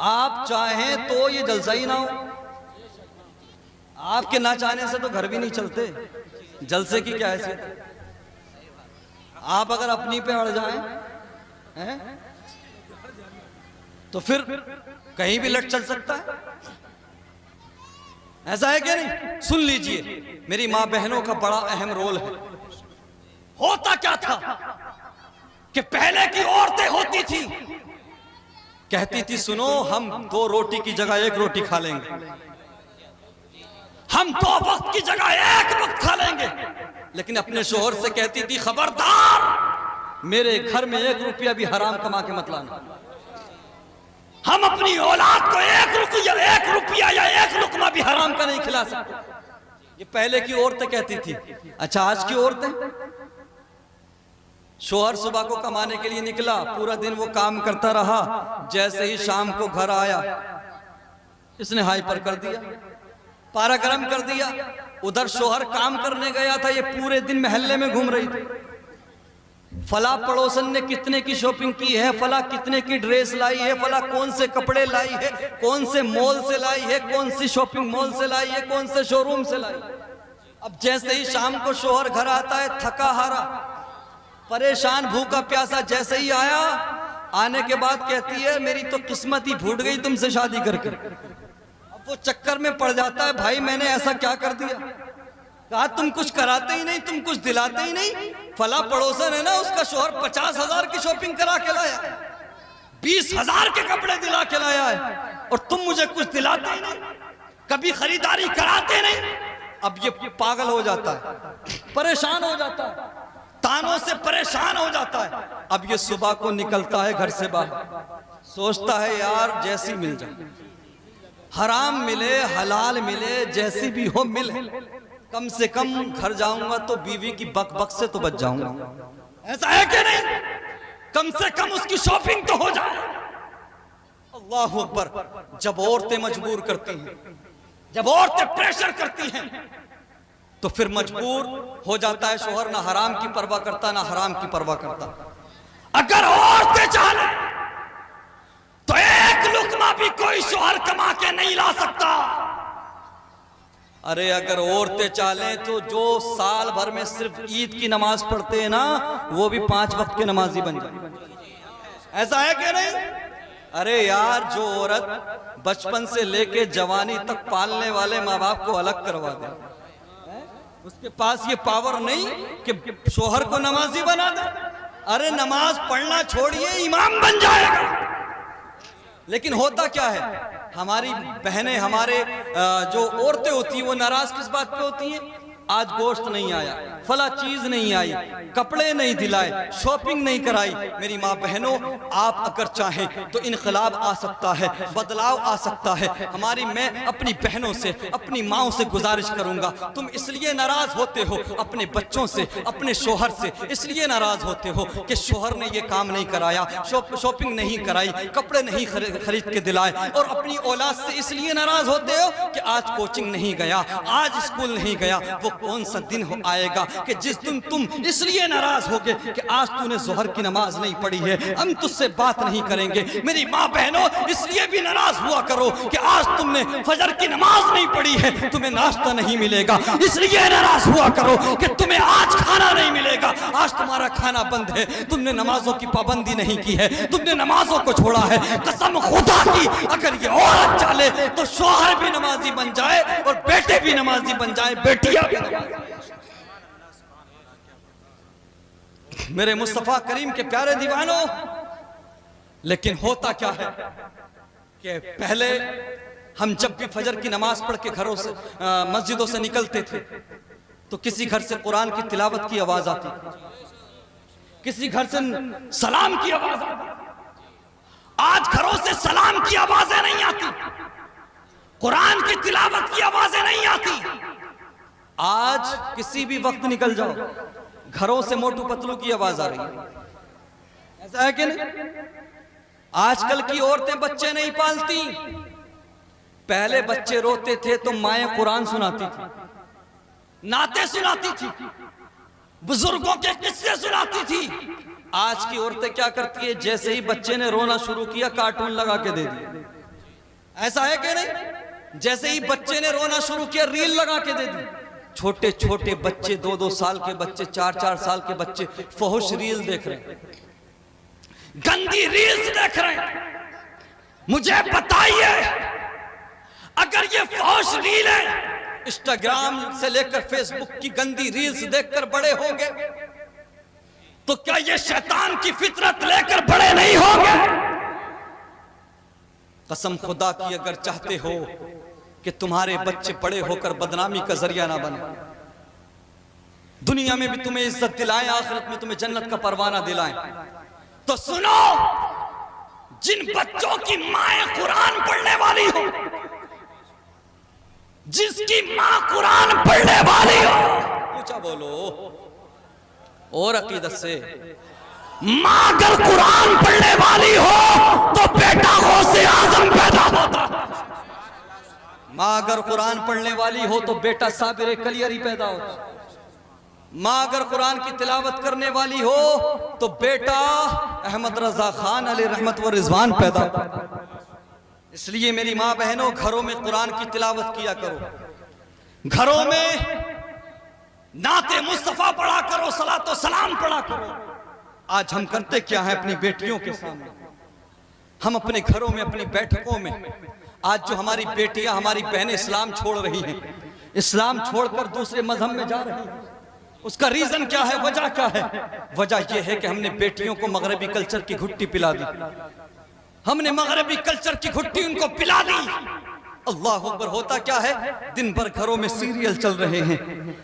आप चाहें तो ये जलसा ही ना हो, आपके ना चाहने से तो घर भी नहीं चलते, जलसे की क्या हैसियत? आप अगर अपनी पे अड़ जाएं हैं तो फिर कहीं भी लट चल सकता है। ऐसा है क्या नहीं? सुन लीजिए, मेरी माँ बहनों का बड़ा अहम रोल है। होता क्या था कि पहले की औरतें होती थी, कहती थी सुनो हम 2 रोटी की जगह 1 रोटी खा लेंगे, हम 2 वक्त की जगह 1 वक्त खा लेंगे। लेकिन अपने शोहर से कहती थी खबरदार मेरे घर में 1 रुपया भी हराम कमा के मत लाना, हम अपनी औलाद को 1 रुपया या 1 लुकमा भी हराम का नहीं खिला सकते। ये पहले की औरतें कहती थी। अच्छा आज की औरतें, शोहर सुबह को कमाने के लिए निकला, पूरा दिन वो काम करता रहा, जैसे ही शाम को घर आया इसने हाइपर कर दिया, पारा गर्म कर दिया। उधर शोहर काम करने गया था, ये पूरे दिन मोहल्ले में घूम रही थी, फला पड़ोसन ने कितने की शॉपिंग की है, फला कितने की ड्रेस लाई है, फला कौन से कपड़े लाई है, कौन से मॉल से लाई है, कौन सी शॉपिंग मॉल से लाई है, कौन से शोरूम से लाई। अब जैसे ही शाम को शोहर घर आता है थका हारा, परेशान, भूखा प्यासा, जैसे ही आया, आने के बाद कहती है मेरी तो किस्मत ही फूट गई तुमसे शादी करके। अब वो चक्कर में पड़ जाता है, भाई मैंने ऐसा क्या कर दिया, कहा तुम कुछ कराते ही नहीं, तुम कुछ दिलाते ही नहीं। फला पड़ोसन है ना, उसका शोहर 50,000 की शॉपिंग करा के लाया, 20,000 के कपड़े दिला के लाया है, और तुम मुझे कुछ दिलाते ही नहीं, कभी खरीदारी कराते नहीं। अब ये पागल हो जाता है, परेशान हो जाता है, तानों से परेशान हो जाता है। अब ये सुबह को निकलता है घर से बाहर, सोचता है यार जैसी मिल जाए, हराम मिले हलाल मिले, जैसी भी हो मिले, कम से कम घर जाऊंगा तो बीवी की बक बक से तो बच जाऊंगा। ऐसा है कि नहीं? कम से कम उसकी शॉपिंग तो हो जाए। अल्लाह अकबर। जब औरतें मजबूर करती हैं, जब औरतें प्रेशर करती हैं, तो फिर मजबूर हो जाता है शोहर, ना हराम की परवाह करता ना हराम की परवाह करता। अगर औरतें चाहे तो 1 लुकमा भी कोई शोहर कमा के नहीं ला सकता। अरे अगर औरतें चालें तो जो साल भर में सिर्फ ईद की नमाज पढ़ते हैं ना, वो भी 5 वक्त के नमाजी बन जाए। ऐसा है कि नहीं? अरे यार जो औरत बचपन से लेके जवानी तक पालने वाले माँ बाप को अलग करवा दे, उसके पास ये पावर नहीं कि शोहर को नमाजी बना दे। अरे नमाज पढ़ना छोड़िए, इमाम बन जाएगा। लेकिन होता क्या है, हमारी बहनें, हमारे जो औरतें होती हैं, वो नाराज किस बात पे होती हैं? आज गोश्त नहीं आया, फला चीज नहीं आई, कपड़े नहीं दिलाए, शॉपिंग नहीं कराई। मेरी माँ बहनों, आप अगर चाहें तो इनकलाब आ सकता है, बदलाव आ सकता है। मैं अपनी बहनों से, अपनी माओं से गुजारिश करूंगा, तुम इसलिए नाराज होते हो अपने बच्चों से, अपने शोहर से इसलिए नाराज होते हो कि शोहर ने ये काम नहीं कराया, शॉपिंग नहीं कराई, कपड़े नहीं खरीद के दिलाए, और अपनी औलाद से इसलिए नाराज होते हो कि आज कोचिंग नहीं गया, आज स्कूल नहीं गया। वो कौन सा दिन हो आएगा कि जिस दिन तुम इसलिए नाराज होगे कि आज तूने जोहर की नमाज नहीं पढ़ी है, हम तुझसे बात नहीं करेंगे। मेरी माँ बहनों, इसलिए भी नाराज हुआ करो कि आज तुमने फजर की नमाज नहीं पढ़ी है, तुम्हें नाश्ता नहीं मिलेगा। इसलिए नाराज हुआ करो कि तुम्हें आज खाना नहीं मिलेगा, आज तुम्हारा खाना बंद है, तुमने नमाजों की पाबंदी नहीं की है, तुमने नमाजों को छोड़ा है। कसम खुदा की, अगर ये औरत चाले तो शौहर भी नमाजी बन जाए और बेटे भी नमाजी बन जाए, बेटियां भी। मेरे मुस्तफा करीम के प्यारे दीवानों, लेकिन होता क्या है कि पहले हम जब भी फजर की नमाज पढ़ के घरों से, मस्जिदों से निकलते थे, तो किसी घर से कुरान की तिलावत की आवाज आती, किसी घर से सलाम की आवाज आती। आज घरों से सलाम की आवाजें नहीं आती, कुरान की तिलावत की आवाजें नहीं आती। आज किसी भी वक्त निकल जाओ, घरों से मोटू पतलू की आवाज आ रही है। ऐसा है कि नहीं? आजकल की औरतें बच्चे नहीं पालती। पहले बच्चे रोते थे तो माएं कुरान सुनाती थी, नाते सुनाती थी, बुजुर्गों के किस्से सुनाती थी। आज की औरतें क्या करती है? जैसे ही बच्चे ने रोना शुरू किया, कार्टून लगा के दे दिया। ऐसा है कि नहीं? जैसे ही बच्चे ने रोना शुरू किया, रील लगा के दे दी। छोटे छोटे बच्चे, 2-2 साल के बच्चे, 4-4 साल के बच्चे फहुश रील देख रहे हैं, गंदी रील्स देख रहे हैं। मुझे बताइए, अगर ये फहुश रील है, इंस्टाग्राम से लेकर फेसबुक की गंदी रील्स देखकर बड़े होंगे, तो क्या ये शैतान की फितरत लेकर बड़े नहीं होंगे? कसम खुदा की, अगर चाहते हो कि तुम्हारे बच्चे बड़े होकर बदनामी का जरिया ना बने, दुनिया में भी तुम्हें इज्जत दिलाएं, आखिरत में तुम्हें जन्नत का परवाना दिलाएं, तो सुनो, जिन बच्चों की माँ कुरान पढ़ने वाली हो, जिसकी माँ कुरान पढ़ने वाली हो, ऊंचा बोलो, और अकीदत से, माँ अगर कुरान पढ़ने वाली हो तो बेटा गौसे आजम पैदा होता। माँ अगर कुरान पढ़ने वाली हो तो बेटा साबिर कलियरी पैदा होता। माँ अगर कुरान की तिलावत करने वाली हो तो बेटा अहमद रजा खान अली रहमत व रिजवान पैदा होता। इसलिए मेरी माँ बहनों, घरों में कुरान की तिलावत किया करो, घरों में नाते मुस्तफा पढ़ा करो, सलातो सलाम पढ़ा करो। आज हम करते क्या है अपनी बेटियों के सामने? हम अपने घरों में, अपनी बैठकों में, आज जो हमारी बेटियां, हमारी बहनें इस्लाम छोड़ रही हैं, इस्लाम छोड़कर दूसरे मजहब में जा रही हैं, उसका रीजन क्या है, वजह क्या है? वजह यह है कि हमने बेटियों को मगरबी कल्चर की घुट्टी पिला दी। हमने मगरबी कल्चर की घुट्टी उनको पिला दी। अल्लाह अकबर। होता क्या है, दिन भर घरों में सीरियल चल रहे हैं,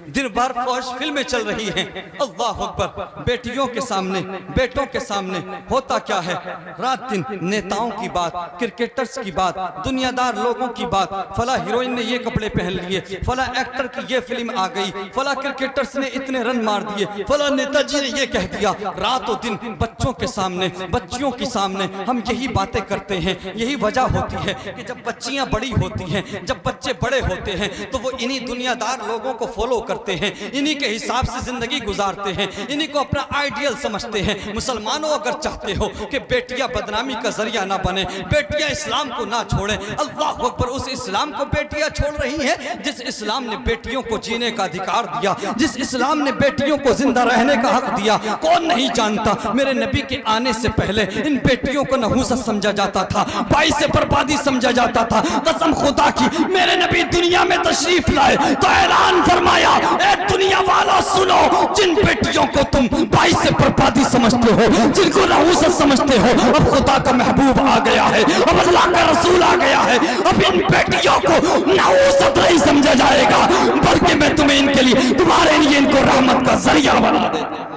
दिन भर फौज फिल्में चल रही हैं। अल्लाह अकबर। बेटियों के सामने, बेटों के सामने होता क्या है, रात दिन नेताओं की बात, क्रिकेटर्स की बात, दुनियादार लोगों की बात, फला हीरोइन ने ये कपड़े पहन लिए, फला एक्टर की ये फिल्म आ गई, फला क्रिकेटर्स ने इतने रन मार दिए, फला नेताजी ने ये कह दिया। रातों दिन बच्चों के सामने, बच्चियों के सामने हम यही बातें करते हैं। यही वजह होती है कि जब बच्चियां बड़ी होती हैं, जब बच्चे बड़े होते हैं, तो वो इन्हीं दुनियादार लोगों को फॉलो करते हैं, इन्हीं के हिसाब से जिंदगी गुजारते हैं, इन्हीं को अपना आइडियल समझते हैं। मुसलमानों, अगर चाहते हो कि बेटियां बदनामी का जरिया ना बने, बेटियां इस्लाम को ना छोड़ें, अल्लाह अकबर, उस इस्लाम को बेटियां छोड़ रही हैं जिस इस्लाम ने बेटियों को जीने का अधिकार दिया, जिस इस्लाम ने बेटियों को जिंदा रहने का हक दिया। कौन नहीं जानता, मेरे नबी के आने से पहले इन बेटियों को नहूसत समझा जाता था, बाईस से बर्बादी समझा जाता था। कसम खुदा की, मेरे नबी दुनिया में तशरीफ लाए तो ऐलान फरमाया, ए दुनिया वालों सुनो, जिन बेटियों को तुम बाईस से बर्बादी समझते हो, जिनको नहूसत समझते हो, अब खुदा का महबूब आ गया है, अब अल्लाह का रसूल आ गया है। अब इन बेटियों को नहूसत नहीं समझा जाएगा, बल्कि मैं तुम्हें इनके लिए, तुम्हारे लिए इनको रहमत का जरिया बना देता।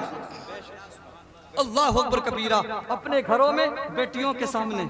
अल्लाह अकबर कबीरा। अपने घरों में बेटियों के सामने,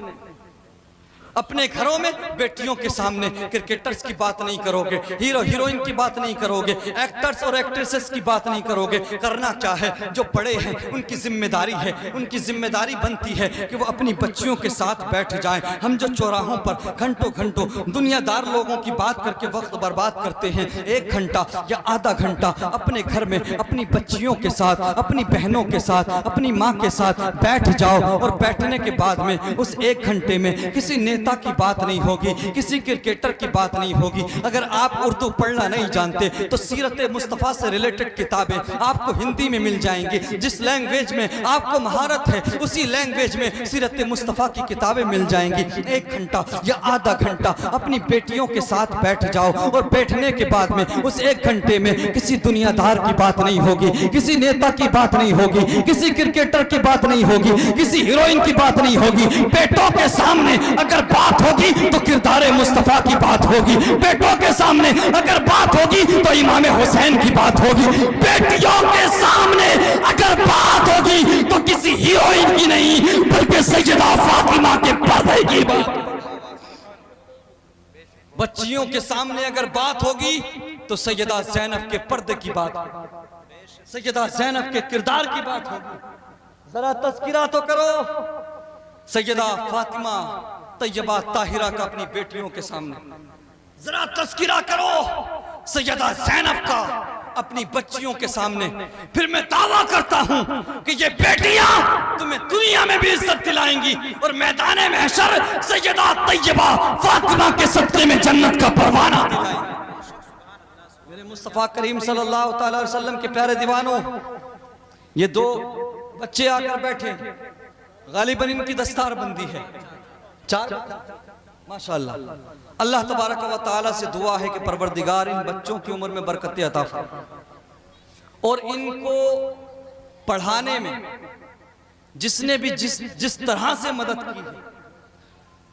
अपने घरों में बेटियों के सामने क्रिकेटर्स की बात नहीं करोगे, हीरो हीरोइन की बात नहीं करोगे, एक्टर्स और एक्ट्रेसेस की बात नहीं करोगे। करना क्या है, जो बड़े हैं उनकी जिम्मेदारी है, उनकी जिम्मेदारी बनती है कि वो अपनी बच्चियों के साथ बैठ जाएं। हम जो चौराहों पर घंटों घंटों दुनियादार लोगों की बात करके वक्त बर्बाद करते हैं, 1 घंटा या आधा घंटा अपने घर में अपनी बच्चियों के साथ, अपनी बहनों के साथ, अपनी माँ के साथ बैठ जाओ। और बैठने के बाद में उस 1 घंटे में किसी नेता की बात नहीं होगी, किसी क्रिकेटर की बात नहीं होगी। अगर आप उर्दू पढ़ना नहीं जानते तो सीरत मुस्तफ़ा से रिलेटेड किताबें आपको हिंदी में मिल जाएंगी। जिस लैंग्वेज में आपको महारत है, उसी लैंग्वेज में सीरत मुस्तफ़ा की किताबें मिल जाएंगी। 1 घंटा या आधा घंटा अपनी बेटियों के साथ बैठ जाओ, और बैठने के बाद में उस 1 घंटे में किसी दुनियादार की बात नहीं होगी, किसी नेता की बात नहीं होगी, किसी क्रिकेटर की बात नहीं होगी, किसी हीरोइन की बात नहीं होगी। बेटों के सामने अगर बात होगी तो किरदारे मुस्तफा की बात होगी, बेटों के सामने अगर बात होगी तो इमाम हुसैन की बात होगी, बेटियों के सामने अगर बात होगी तो किसी हीरोइन की नहीं बल्कि सैयदा फातिमा के पर्दे की बात। बच्चियों के सामने अगर बात होगी तो सैयदा ज़ैनब के पर्दे की बात, सैयदा ज़ैनब के किरदार की बात होगी। जरा तज़किरा तो करो सैयदा फातिमा तैयबा ताहिरा का अपनी बेटियों के सामने, जरा तज़किरा करो सैयदा ज़ैनब का अपनी बच्चियों के सामने। फिर मैं दावा करता हूं कि ये बेटियां तुम्हें दुनिया में भी इज्जत दिलाएंगी और मैदान महशर सैयदा तैयबा फातिमा के सदक़े में जन्नत का परवाना दिलाएंगी। मेरे मुस्तफ़ा करीम सल्लल्लाहु अलैहि वसल्लम के प्यारे दीवानों, ये 2 बच्चे आकर बैठे, गालिबन इनकी दस्तारबंदी है, 4 माशाअल्लाह। अल्लाह तबारक व तआला से दुआ है कि परवरदिगार इन बच्चों की उम्र में बरकत अता फरमाए और इनको पढ़ाने में जिसने भी जिस तरह से मदद की है,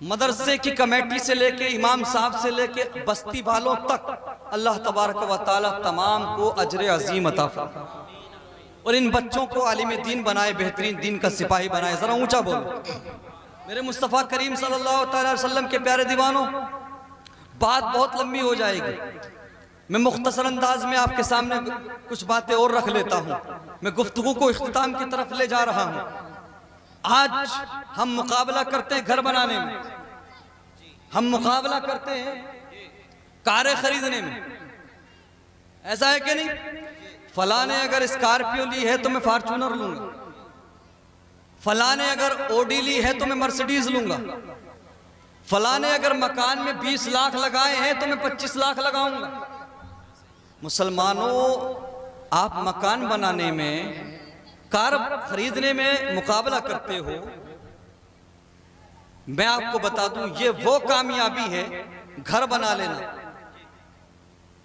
मदरसे की कमेटी से लेके इमाम साहब से लेके बस्ती वालों तक, अल्लाह तबारक व तआला तमाम को अजर अजीम अता फरमाए और इन बच्चों को आलिम दीन बनाए, बेहतरीन दीन का सिपाही बनाए। जरा ऊंचा बोलो। मेरे मुस्तफ़ा करीम सल्लल्लाहु अलैहि वसल्लम के प्यारे दीवानों, बात बहुत लंबी हो जाएगी। मैं मुख्तसर अंदाज में आपके सामने कुछ बातें और रख लेता हूँ। मैं गुफ्तगू को इख्तिताम की तरफ ले जा रहा हूँ। आज हम मुकाबला करते हैं घर बनाने में, हम मुकाबला करते हैं कारें खरीदने में, ऐसा है कि नहीं? फला ने अगर स्कॉर्पियो ली है तो मैं फॉर्च्यूनर लूंगा, फला ने अगर ओडी ली है तो मैं मर्सिडीज लूंगा, फला ने अगर मकान में 20 लाख लगाए हैं तो मैं 25 लाख लगाऊंगा। मुसलमानों, आप मकान बनाने में, कार खरीदने में मुकाबला करते हो। मैं आपको बता दूं, ये वो कामयाबी है, घर बना लेना,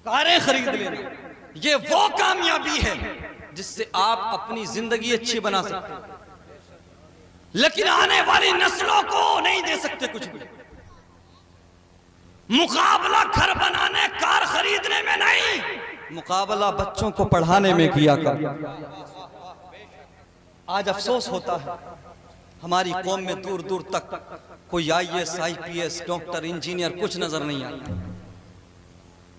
कारें खरीद लेना, ये वो कामयाबी है जिससे आप अपनी जिंदगी अच्छी बना सकते हैं, लेकिन आने वाली नस्लों को नहीं दे सकते कुछ भी। मुकाबला घर बनाने, कार खरीदने में नहीं, मुकाबला बच्चों को पढ़ाने में किया कर। आज अफसोस होता है हमारी कौम में दूर दूर तक कोई IAS, IPS, डॉक्टर, इंजीनियर कुछ नजर नहीं आता,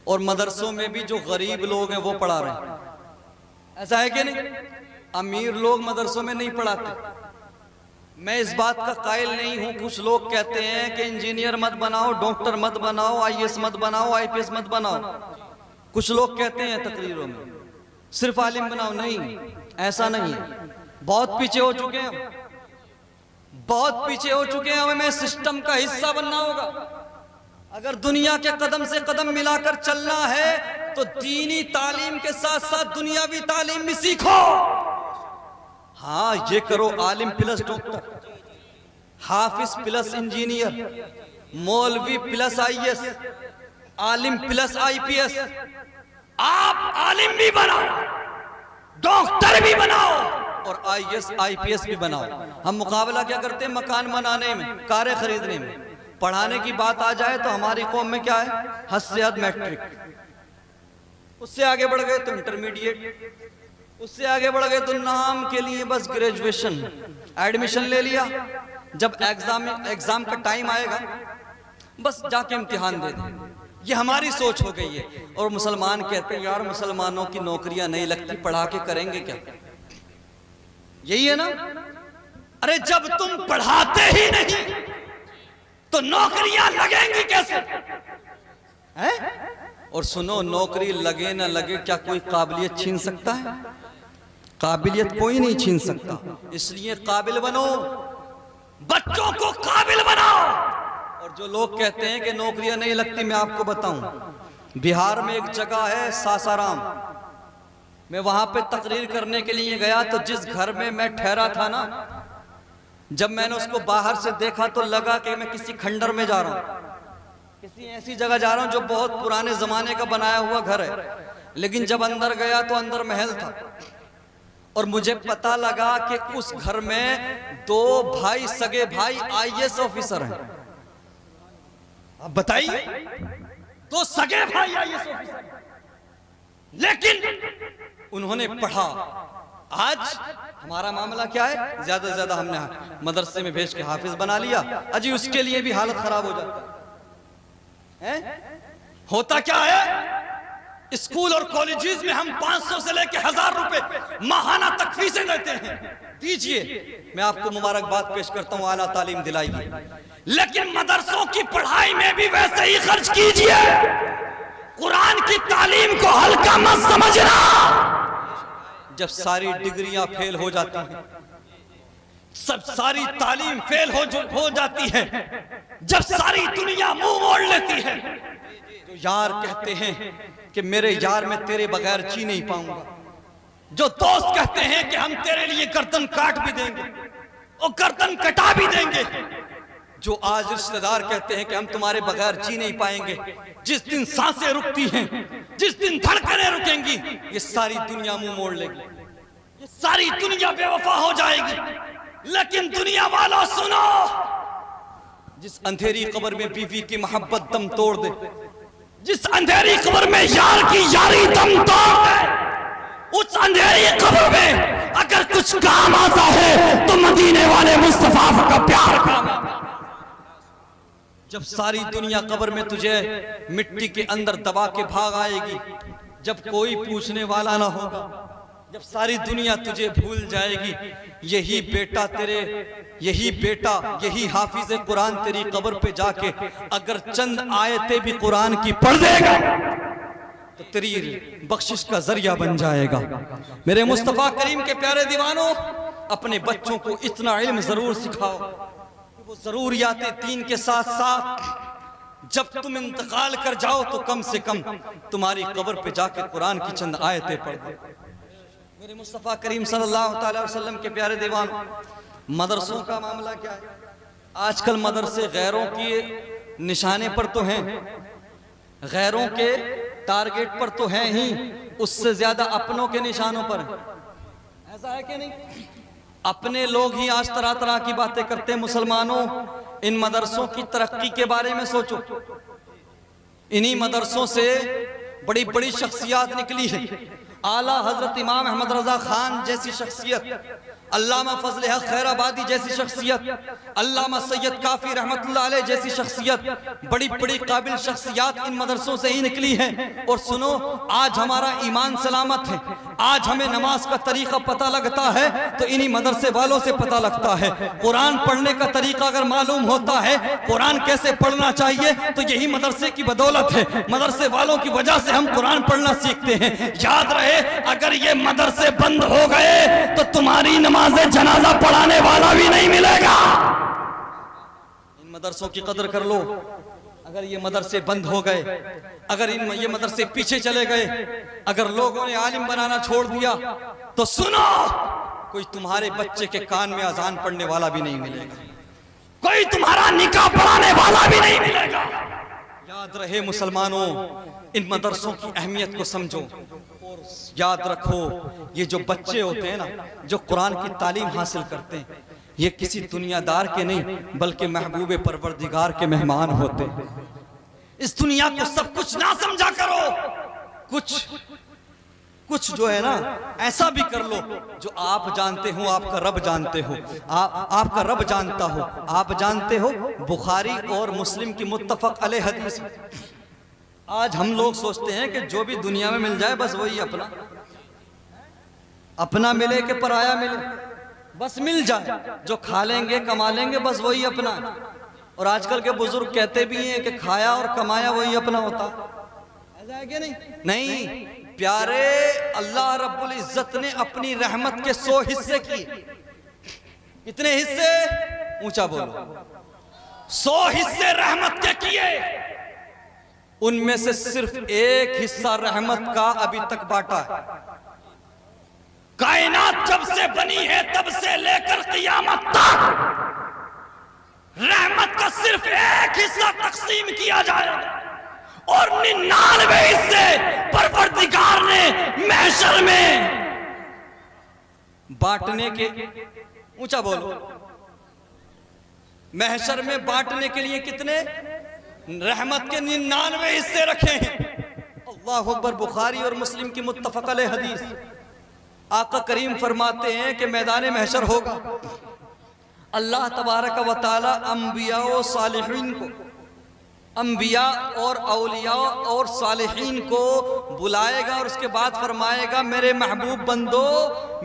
और मदरसों में भी जो गरीब लोग हैं वो पढ़ा रहे हैं, ऐसा है कि नहीं? अमीर लोग मदरसों में नहीं पढ़ाते। मैं इस बात का कायल नहीं हूं। कुछ लोग कहते हैं कि इंजीनियर मत बनाओ, डॉक्टर मत बनाओ, IAS मत बनाओ, IPS मत बनाओ। कुछ लोग कहते हैं तकरीरों में सिर्फ आलिम बनाओ। नहीं, ऐसा नहीं है। बहुत पीछे हो चुके हैं, बहुत पीछे हो चुके हैं। हमें सिस्टम का हिस्सा बनना होगा। अगर दुनिया के कदम से कदम मिलाकर चलना है तो दीनी तालीम के साथ साथ दुनियावी तालीम भी सीखो। हाँ, ये करो, आलिम प्लस डॉक्टर, हाफिज प्लस इंजीनियर, मौलवी प्लस IAS, आलिम प्लस IPS। आप आलिम भी बनाओ, डॉक्टर भी बनाओ और IAS, IPS भी बनाओ। हम मुकाबला क्या करते हैं? मकान बनाने में, कारें खरीदने में। पढ़ाने की बात आ जाए तो हमारी कौम में क्या है? हद से हद मैट्रिक, उससे आगे बढ़ गए तो इंटरमीडिएट, उससे आगे बढ़ गए तो नाम के लिए बस ग्रेजुएशन, एडमिशन ले लिया। जब एग्जाम का टाइम आएगा बस जाके इम्तिहान दे दें। ये हमारी सोच हो गई है। और मुसलमान कहते हैं यार मुसलमानों की नौकरियां नहीं लगती, पढ़ा के करेंगे क्या? यही है ना? अरे जब तुम पढ़ाते ही नहीं तो नौकरियां लगेंगी कैसे? है? और सुनो, नौकरी लगे ना लगे, क्या कोई काबिलियत छीन सकता है? काबिलियत कोई नहीं छीन सकता। इसलिए काबिल बनो, बच्चों को काबिल बनाओ। और जो लोग कहते हैं कि नौकरियां नहीं लगती, मैं आपको बताऊं, बिहार में एक जगह है सासाराम, मैं वहां पे तकरीर करने के लिए गया तो जिस घर में मैं ठहरा था ना, जब मैंने उसको बाहर से देखा तो लगा कि मैं किसी खंडर में जा रहा हूं, किसी ऐसी जगह जा रहा हूं जो बहुत पुराने जमाने का बनाया हुआ घर है। लेकिन जब अंदर गया तो अंदर महल था और मुझे पता लगा कि उस घर में 2 भाई, सगे भाई IAS ऑफिसर हैं। अब बताइए, 2 सगे भाई IAS ऑफिसर, लेकिन उन्होंने पढ़ा। आज हमारा मामला क्या है? ज्यादा से ज्यादा हमने मदरसे में भेज के हाफिज बना लिया, अजी उसके लिए भी हालत खराब हो जाती है। होता क्या है? स्कूल और कॉलेजेस में हम 500 से लेके 1000 रुपए माहाना तक फीसें देते हैं। दीजिए, मैं आपको मुबारकबाद पेश करता हूं, आला तालीम दिलाइए। लेकिन मदरसों की पढ़ाई में भी वैसे ही खर्च कीजिए। कुरान की तालीम को हल्का मत समझना। जब सारी डिग्रियां फेल हो जाती हैं, सब सारी तालीम फेल हो जाती है, जब सारी दुनिया मुंह मोड़ लेती है, तो यार कहते हैं कि मेरे यार मैं तेरे बगैर जी नहीं पाऊंगा। जो दोस्त कहते हैं कि हम तेरे लिए गर्दन काट भी देंगे और गर्दन कटा भी देंगे। जो आज रिश्तेदार कहते हैं कि हम तुम्हारे बगैर जी नहीं पाएंगे। जिस दिन सांसें रुकती हैं, जिस दिन धड़कनें रुकेंगी, ये सारी दुनिया मुंह मोड़ लेगी, ये सारी दुनिया बेवफा हो जाएगी, लेकिन दुनिया वालों सुनो, जिस अंधेरी कब्र में बीवी की मोहब्बत दम तोड़ दे, जिस अंधेरी कब्र में यार की यारी दम तोड़ दे, उस अंधेरी कब्र में अगर कुछ काम आता है तो मदीने वाले मुस्तफा का प्यार काम आता है। जब सारी दुनिया कब्र में तुझे मिट्टी के अंदर दबा के भाग आएगी, जब कोई पूछने वाला ना होगा, जब सारी दुनिया तुझे भूल जाएगी, यही बेटा यही हाफिज कुरान तेरी कब्र पे जाके अगर चंद आयतें भी कुरान की पढ़ देगा तो तेरी बख्शिश का जरिया बन जाएगा। मेरे मुस्तफा करीम के प्यारे दीवानों, अपने बच्चों को इतना इल्म जरूर सिखाओ कि वो जरूरियाते दीन के साथ साथ जब तुम इंतकाल कर जाओ तो कम से कम तुम्हारी कब्र पे जाके कुरान की चंद आयतें पढ़ दे। मेरे मुस्तफा करीम सल्लल्लाहु अलैहि वसल्लम के प्यारे दीवान, मदरसों का मामला क्या है? आजकल मदरसे गैरों के निशाने पर तो हैं, गैरों के टारगेट पर तो हैं ही, उससे ज्यादा अपनों के निशानों पर है। ऐसा है कि नहीं? अपने लोग ही आज तरह तरह की बातें करते हैं। मुसलमानों, इन मदरसों की तरक्की के बारे में सोचो। इन्हीं मदरसों से बड़ी बड़ी शख्सियत निकली है। आला हजरत इमाम अहमद रजा खान जैसी शख्सियत, अल्लामा फजल हक खैराबादी जैसी शख्सियत, अल्लामा सैयद काफी रहमतुल्लाह अलैह जैसी शख्सियत, बड़ी बड़ी काबिल शख्सियत इन मदरसों से ही निकली हैं। और सुनो, आज हमारा ईमान सलामत है, आज हमें नमाज का तरीका पता लगता है तो इन्हीं मदरसे वालों से पता लगता है। कुरान पढ़ने का तरीका अगर मालूम होता है, कुरान कैसे पढ़ना चाहिए, तो यही मदरसे की बदौलत है। मदरसे वालों की वजह से हम कुरान पढ़ना सीखते हैं। याद रहे, अगर ये मदरसे बंद हो गए तो तुम्हारी नमाज़े जनाजा पढ़ाने वाला भी नहीं मिलेगा। इन मदरसों की कदर कर लो। अगर ये मदरसे बंद हो गए, अगर ये मदरसे पीछे चले गए, अगर लोगों ने आलिम बनाना छोड़ दिया, तो सुनो, कोई तुम्हारे बच्चे के कान में अजान पढ़ने वाला भी नहीं मिलेगा, कोई तुम्हारा निकाह पढ़ाने वाला भी नहीं मिलेगा। याद रहे मुसलमानों, इन मदरसों की अहमियत को समझो और याद रखो, ये जो बच्चे होते हैं ना, जो कुरान की तालीम हासिल करते हैं, ये किसी दुनियादार के नहीं बल्कि महबूब परवरदिगार के मेहमान होते हैं। इस दुनिया को सब कुछ ना समझा करो, कुछ जो है ना ऐसा भी कर लो जो आप जानते हो, आपका रब जानते हो, आपका रब जानता हो। आप जानते हो बुखारी और मुस्लिम की मुत्तफक अलैह हदीस। आज हम लोग सोचते हैं कि जो भी दुनिया में मिल जाए बस वही अपना मिले कि पराया मिले, बस मिल जाए, जो खा लेंगे कमा लेंगे बस वही अपना। और आजकल के बुजुर्ग कहते भी हैं कि खाया और कमाया वही अपना होता। ऐसा है कि नहीं? नहीं प्यारे, अल्लाह रब्बुल इज्जत ने अपनी रहमत के 100 हिस्से किए। कितने हिस्से? ऊंचा बोलो। 100 हिस्से रहमत के किए, उनमें से सिर्फ एक हिस्सा रहमत का अभी तक बांटा है। कायनात जब से बनी है तब से लेकर क़यामत तक रहमत का सिर्फ एक हिस्सा तकसीम किया जाएगा और 99 हिस्से परवरदिगार ने महशर में बांटने के, ऊंचा बोलो, महशर में बांटने के लिए कितने? रहमत के 99 हिस्से रखे हैं। अल्लाहु अकबर। बुखारी और मुस्लिम की मुत्तफक अलैह हदीस। आका करीम फरमाते हैं कि मैदान महशर होगा, अल्लाह तबारक व तआला अंबिया और सालिहीन को, अंबिया और औलिया और सालिहीन को बुलाएगा और उसके बाद फरमाएगा, मेरे महबूब बंदो,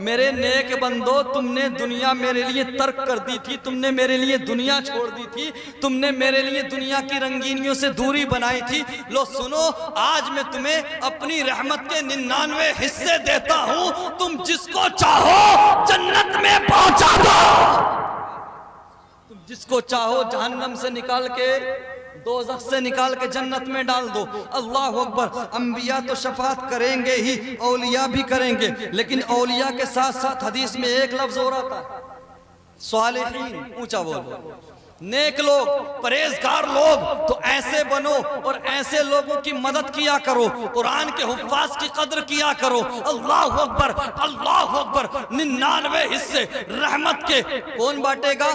मेरे नेक बंदो, तुमने दुनिया मेरे लिए तर्क कर दी थी, तुमने मेरे लिए दुनिया छोड़ दी थी, तुमने मेरे लिए दुनिया की रंगीनियों से दूरी बनाई थी। लो सुनो, आज मैं तुम्हें अपनी रहमत के 99 हिस्से देता हूं, तुम जिसको चाहो जन्नत में पहुंचा दो, तुम जिसको चाहो जहन्नम से निकाल के, दोज़ख से निकाल के जन्नत में डाल दो। अल्लाह अकबर। अंबिया तो शफात करेंगे ही, औलिया भी करेंगे, लेकिन औलिया के साथ साथ हदीस में एक लफ्ज और आता है, सालिहीन। ऊंचा बोलो। नेक लोग, परहेजगार लोग, तो ऐसे बनो और ऐसे लोगों की मदद किया करो, कुरान के हुफ्फाज की कदर किया करो। अल्लाह अकबर, अल्लाह अकबर। 99 हिस्से रहमत के कौन बांटेगा?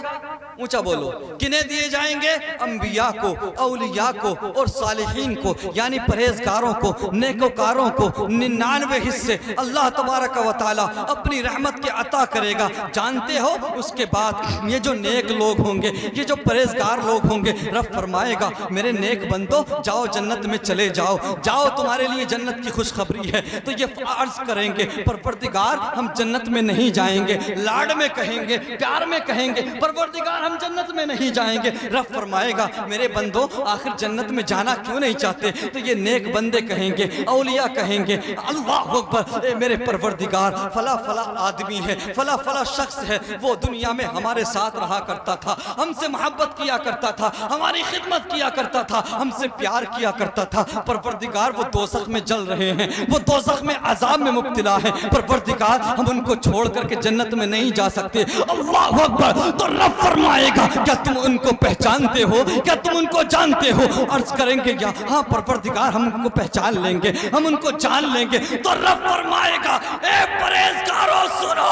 ऊंचा बोलो। किन्हें दिए जाएंगे? अंबिया को, औलिया को और सालिहीन को, यानी परहेजगारों को, नेकोकारों को 99 हिस्से अल्लाह तबारक व तआला अपनी रहमत के अता करेगा। जानते हो, उसके बाद ये जो नेक लोग होंगे, ये जो परहेजगार लोग होंगे, रब फरमाएगा मेरे नेक बंदो जाओ जन्नत में चले जाओ, जाओ तुम्हारे लिए जन्नत की खुशखबरी है। तो ये अर्ज करेंगे परवरदिगार हम जन्नत में नहीं जाएंगे, लाड में कहेंगे, प्यार में कहेंगे परवरदिगार हम जन्नत में नहीं जाएंगे। रब फरमाएगा मेरे बंदो आखिर जन्नत में जाना क्यों नहीं चाहते? तो ये नेक बंदे कहेंगे, औलिया कहेंगे अल्लाह अकबर मेरे परवरदिगार फला फला आदमी है, फला फला शख्स है, वो दुनिया में हमारे साथ रहा करता था, हमसे मोहब्बत किया करता था, हमारी खिदमत किया करता था, हमसे प्यार किया करता था। परवरदिगार वो दोज़ख में जल रहे हैं, वो दोज़ख में अजाब में मुब्तला है। परवरदिगार हम उनको छोड़ करके जन्नत में नहीं जा सकते। अल्लाह अकबर। तो रब फरमाएगा क्या तुम उनको पहचानते हो? क्या तुम उनको जानते हो? अर्ज करेंगे क्या? हाँ परवरदिगार हम उनको पहचान लेंगे, हम उनको जान लेंगे। तो रब फरमाएगा ए परहेजगारों सुनो,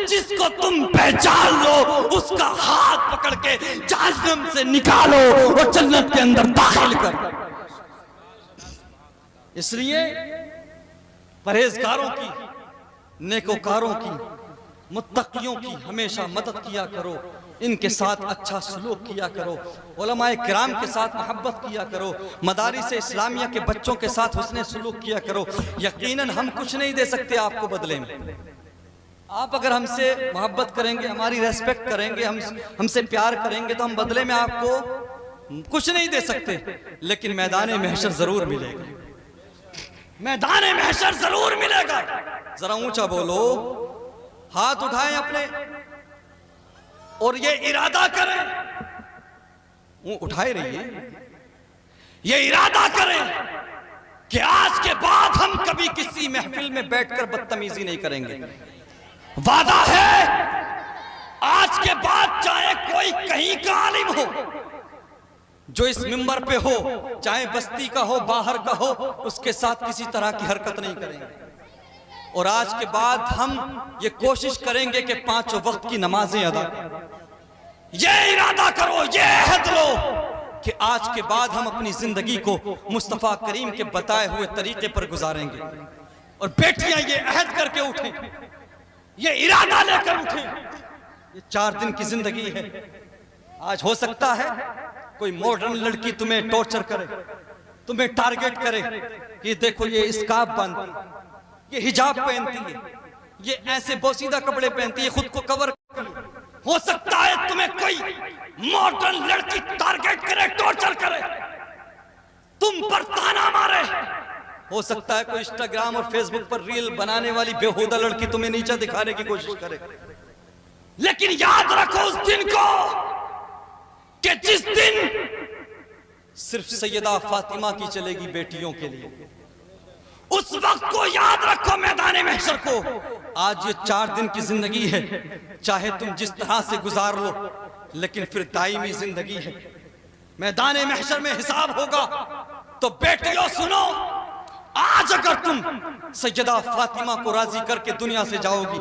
जिसको तुम पहचान लो उसका हाथ पकड़ के जहन्नम से निकालो और जन्नत के अंदर दाखिल कर। इसलिए परहेजगारों की, नेकोकारों की, मुत्तकियों की हमेशा मदद किया करो, इनके साथ अच्छा सलूक किया करो, उलमाए किराम के साथ मोहब्बत किया करो, मदारिस इस्लामिया के बच्चों के साथ हुस्ने सलूक किया करो। यकीनन हम कुछ नहीं दे सकते आपको बदले में। आप अगर हमसे मोहब्बत करेंगे, हमारी रेस्पेक्ट करेंगे, हमसे प्यार करेंगे, तो हम बदले में आपको कुछ नहीं दे सकते, लेकिन मैदान महशर जरूर मिलेगा, मैदान महशर जरूर मिलेगा। जरा ऊंचा बोलो, हाथ उठाएं अपने और ये इरादा करें, वो उठाए रहिए, ये इरादा करें कि आज के बाद हम कभी किसी महफिल में बैठकर बदतमीजी नहीं करेंगे। वादा है आज के बाद चाहे कोई कहीं का आलिम हो जो इस मिंबर पे हो, चाहे बस्ती का हो, बाहर का हो, उसके साथ किसी तरह की हरकत नहीं करेंगे। और आज के बाद हम ये कोशिश करेंगे कि 5 वक्त की नमाजें अदा करें। ये इरादा करो, ये अहद लो कि आज के बाद हम अपनी जिंदगी को मुस्तफा करीम के बताए हुए तरीके पर गुजारेंगे। और बेटियां ये अहद करके उठें, ये इरादा लेकर उठें। ये 4 दिन की जिंदगी है। आज हो सकता है कोई मॉडर्न लड़की तुम्हें टॉर्चर करे, तुम्हें टारगेट करे कि देखो ये स्कार्फ बांधती है, ये हिजाब पहनती है, ये ऐसे बोसीदा कपड़े पहनती है, खुद को कवर करती है। हो सकता है तुम्हें कोई मॉडर्न लड़की टारगेट करे, टॉर्चर करे, तुम पर ताना मारे। हो सकता है कोई इंस्टाग्राम और फेसबुक पर रील बनाने वाली बेहुदा लड़की तुम्हें नीचा दिखाने की कोशिश करे। लेकिन याद रखो उस दिन को कि जिस दिन सिर्फ सैयदा फातिमा की चलेगी बेटियों के लिए, उस वक्त को याद रखो, मैदान महशर को। आज ये 4 दिन की जिंदगी है, चाहे तुम जिस तरह से गुजार लो, लेकिन फिर दायमी जिंदगी है। मैदान महशर में हिसाब होगा। तो बेटियों सुनो, आज अगर तुम सैयदा फातिमा को राजी करके दुनिया से जाओगी,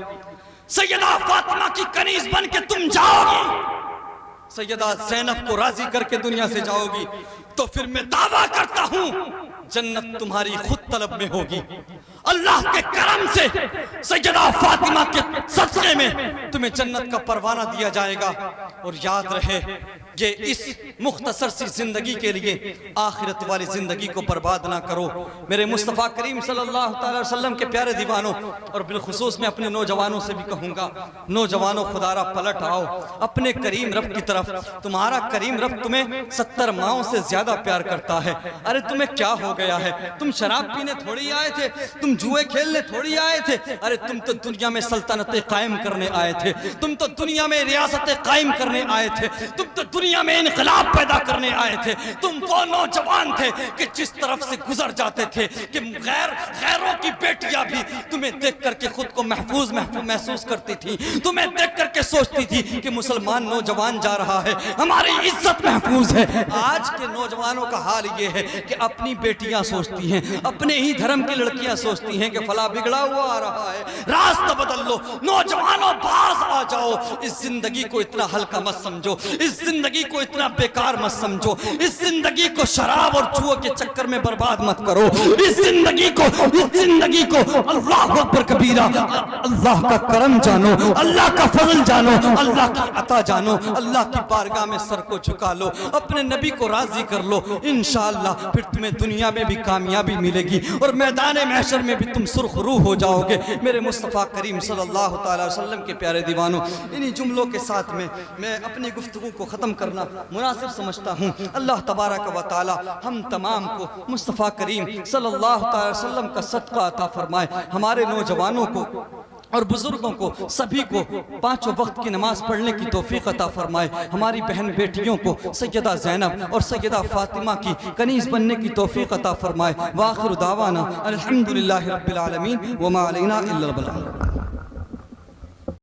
सैयदा फातिमा की कनीज बन के तुम जाओगी, सैयदा ज़ैनब को राजी करके दुनिया से जाओगी, तो फिर मैं दावा करता हूं जन्नत तुम्हारी खुद तलब में होगी। अल्लाह के करम से सैयदा फातिमा के सदक़े में तुम्हें जन्नत का परवाना दिया जाएगा। और याद रहे, ये इस मुख्तसर सी जिंदगी के लिए आखिरत वाली जिंदगी को बर्बाद ना करो। मेरे मुस्तफ़ा करीम सल्लल्लाहु अलैहि वसल्लम के प्यारे दीवानों, और बिलखुसूस मैं अपने नौजवानों से भी कहूँगा, नौजवानों खुदारा पलट आओ अपने करीम रब की तरफ। तुम्हारा करीम रब तुम्हें 70 माओं से ज्यादा प्यार करता है। अरे तुम्हें क्या हो गया है? तुम शराब पीने थोड़ी आए थे, तुम जुए खेलने थोड़ी आए थे। अरे तुम तो दुनिया में सल्तनतें कायम करने आए थे, तुम तो दुनिया में रियासतें कायम करने आए थे, तुम तो दुनिया दुनिया में इनकलाब पैदा करने आए थे। तुम वो नौजवान थे कि जिस तरफ से गुजर जाते थे कि गैरों की बेटियां भी तुम्हें देख करके खुद को महफूज महसूस करती थी, तुम्हें देख करके सोचती थी कि मुसलमान नौजवान जा रहा है, हमारी इज्जत महफूज है। आज के नौजवानों का हाल ये है कि अपनी बेटियां सोचती हैं, अपने ही धर्म की लड़कियां सोचती हैं कि फला बिगड़ा हुआ आ रहा है, रास्ता बदल लो। नौजवानों बाज आ जाओ, इस जिंदगी को इतना हल्का मत समझो, इस जिंदगी को इतना बेकार मत समझो, इस जिंदगी को शराब और जुए के चक्कर में बर्बाद मत करो। इस जिंदगी को अल्लाह अकबर कबीरा, अल्लाह का करम जानो, अल्लाह का फजल जानो, अल्लाह की अता जानो, अल्लाह की बारगाह में सर को झुका लो, अपने नबी को राजी कर लो। इंशाअल्लाह फिर तुम्हें दुनिया में भी कामयाबी मिलेगी और मैदान महशर में भी तुम सुरखरू हो जाओगे। मेरे मुस्तफ़ा करीम सल्लल्लाहु अलैहि वसल्लम के प्यारे दीवानों, इन्हीं जुमलों के साथ में मैं अपनी गुफ्तगू को ख़त्म करना मुनासिब समझता हूँ। अल्लाह तबारक व तआला हम तमाम को मुस्तफ़ा करीम सल्लल्लाहु अलैहि वसल्लम का सदका अता फरमाए। हमारे नौजवानों को और बुजुर्गों को सभी को पांचों वक्त की नमाज पढ़ने की तौफीक अता फरमाए। हमारी बहन बेटियों को सैयदा ज़ैनब और सैयदा फातिमा की कनीज़ बनने की तौफीक अता फरमाए। व आखिर दावाना अल्हम्दुलिल्लाहि रब्बिल आलमीन व मा अलैना इल्लल बलाग।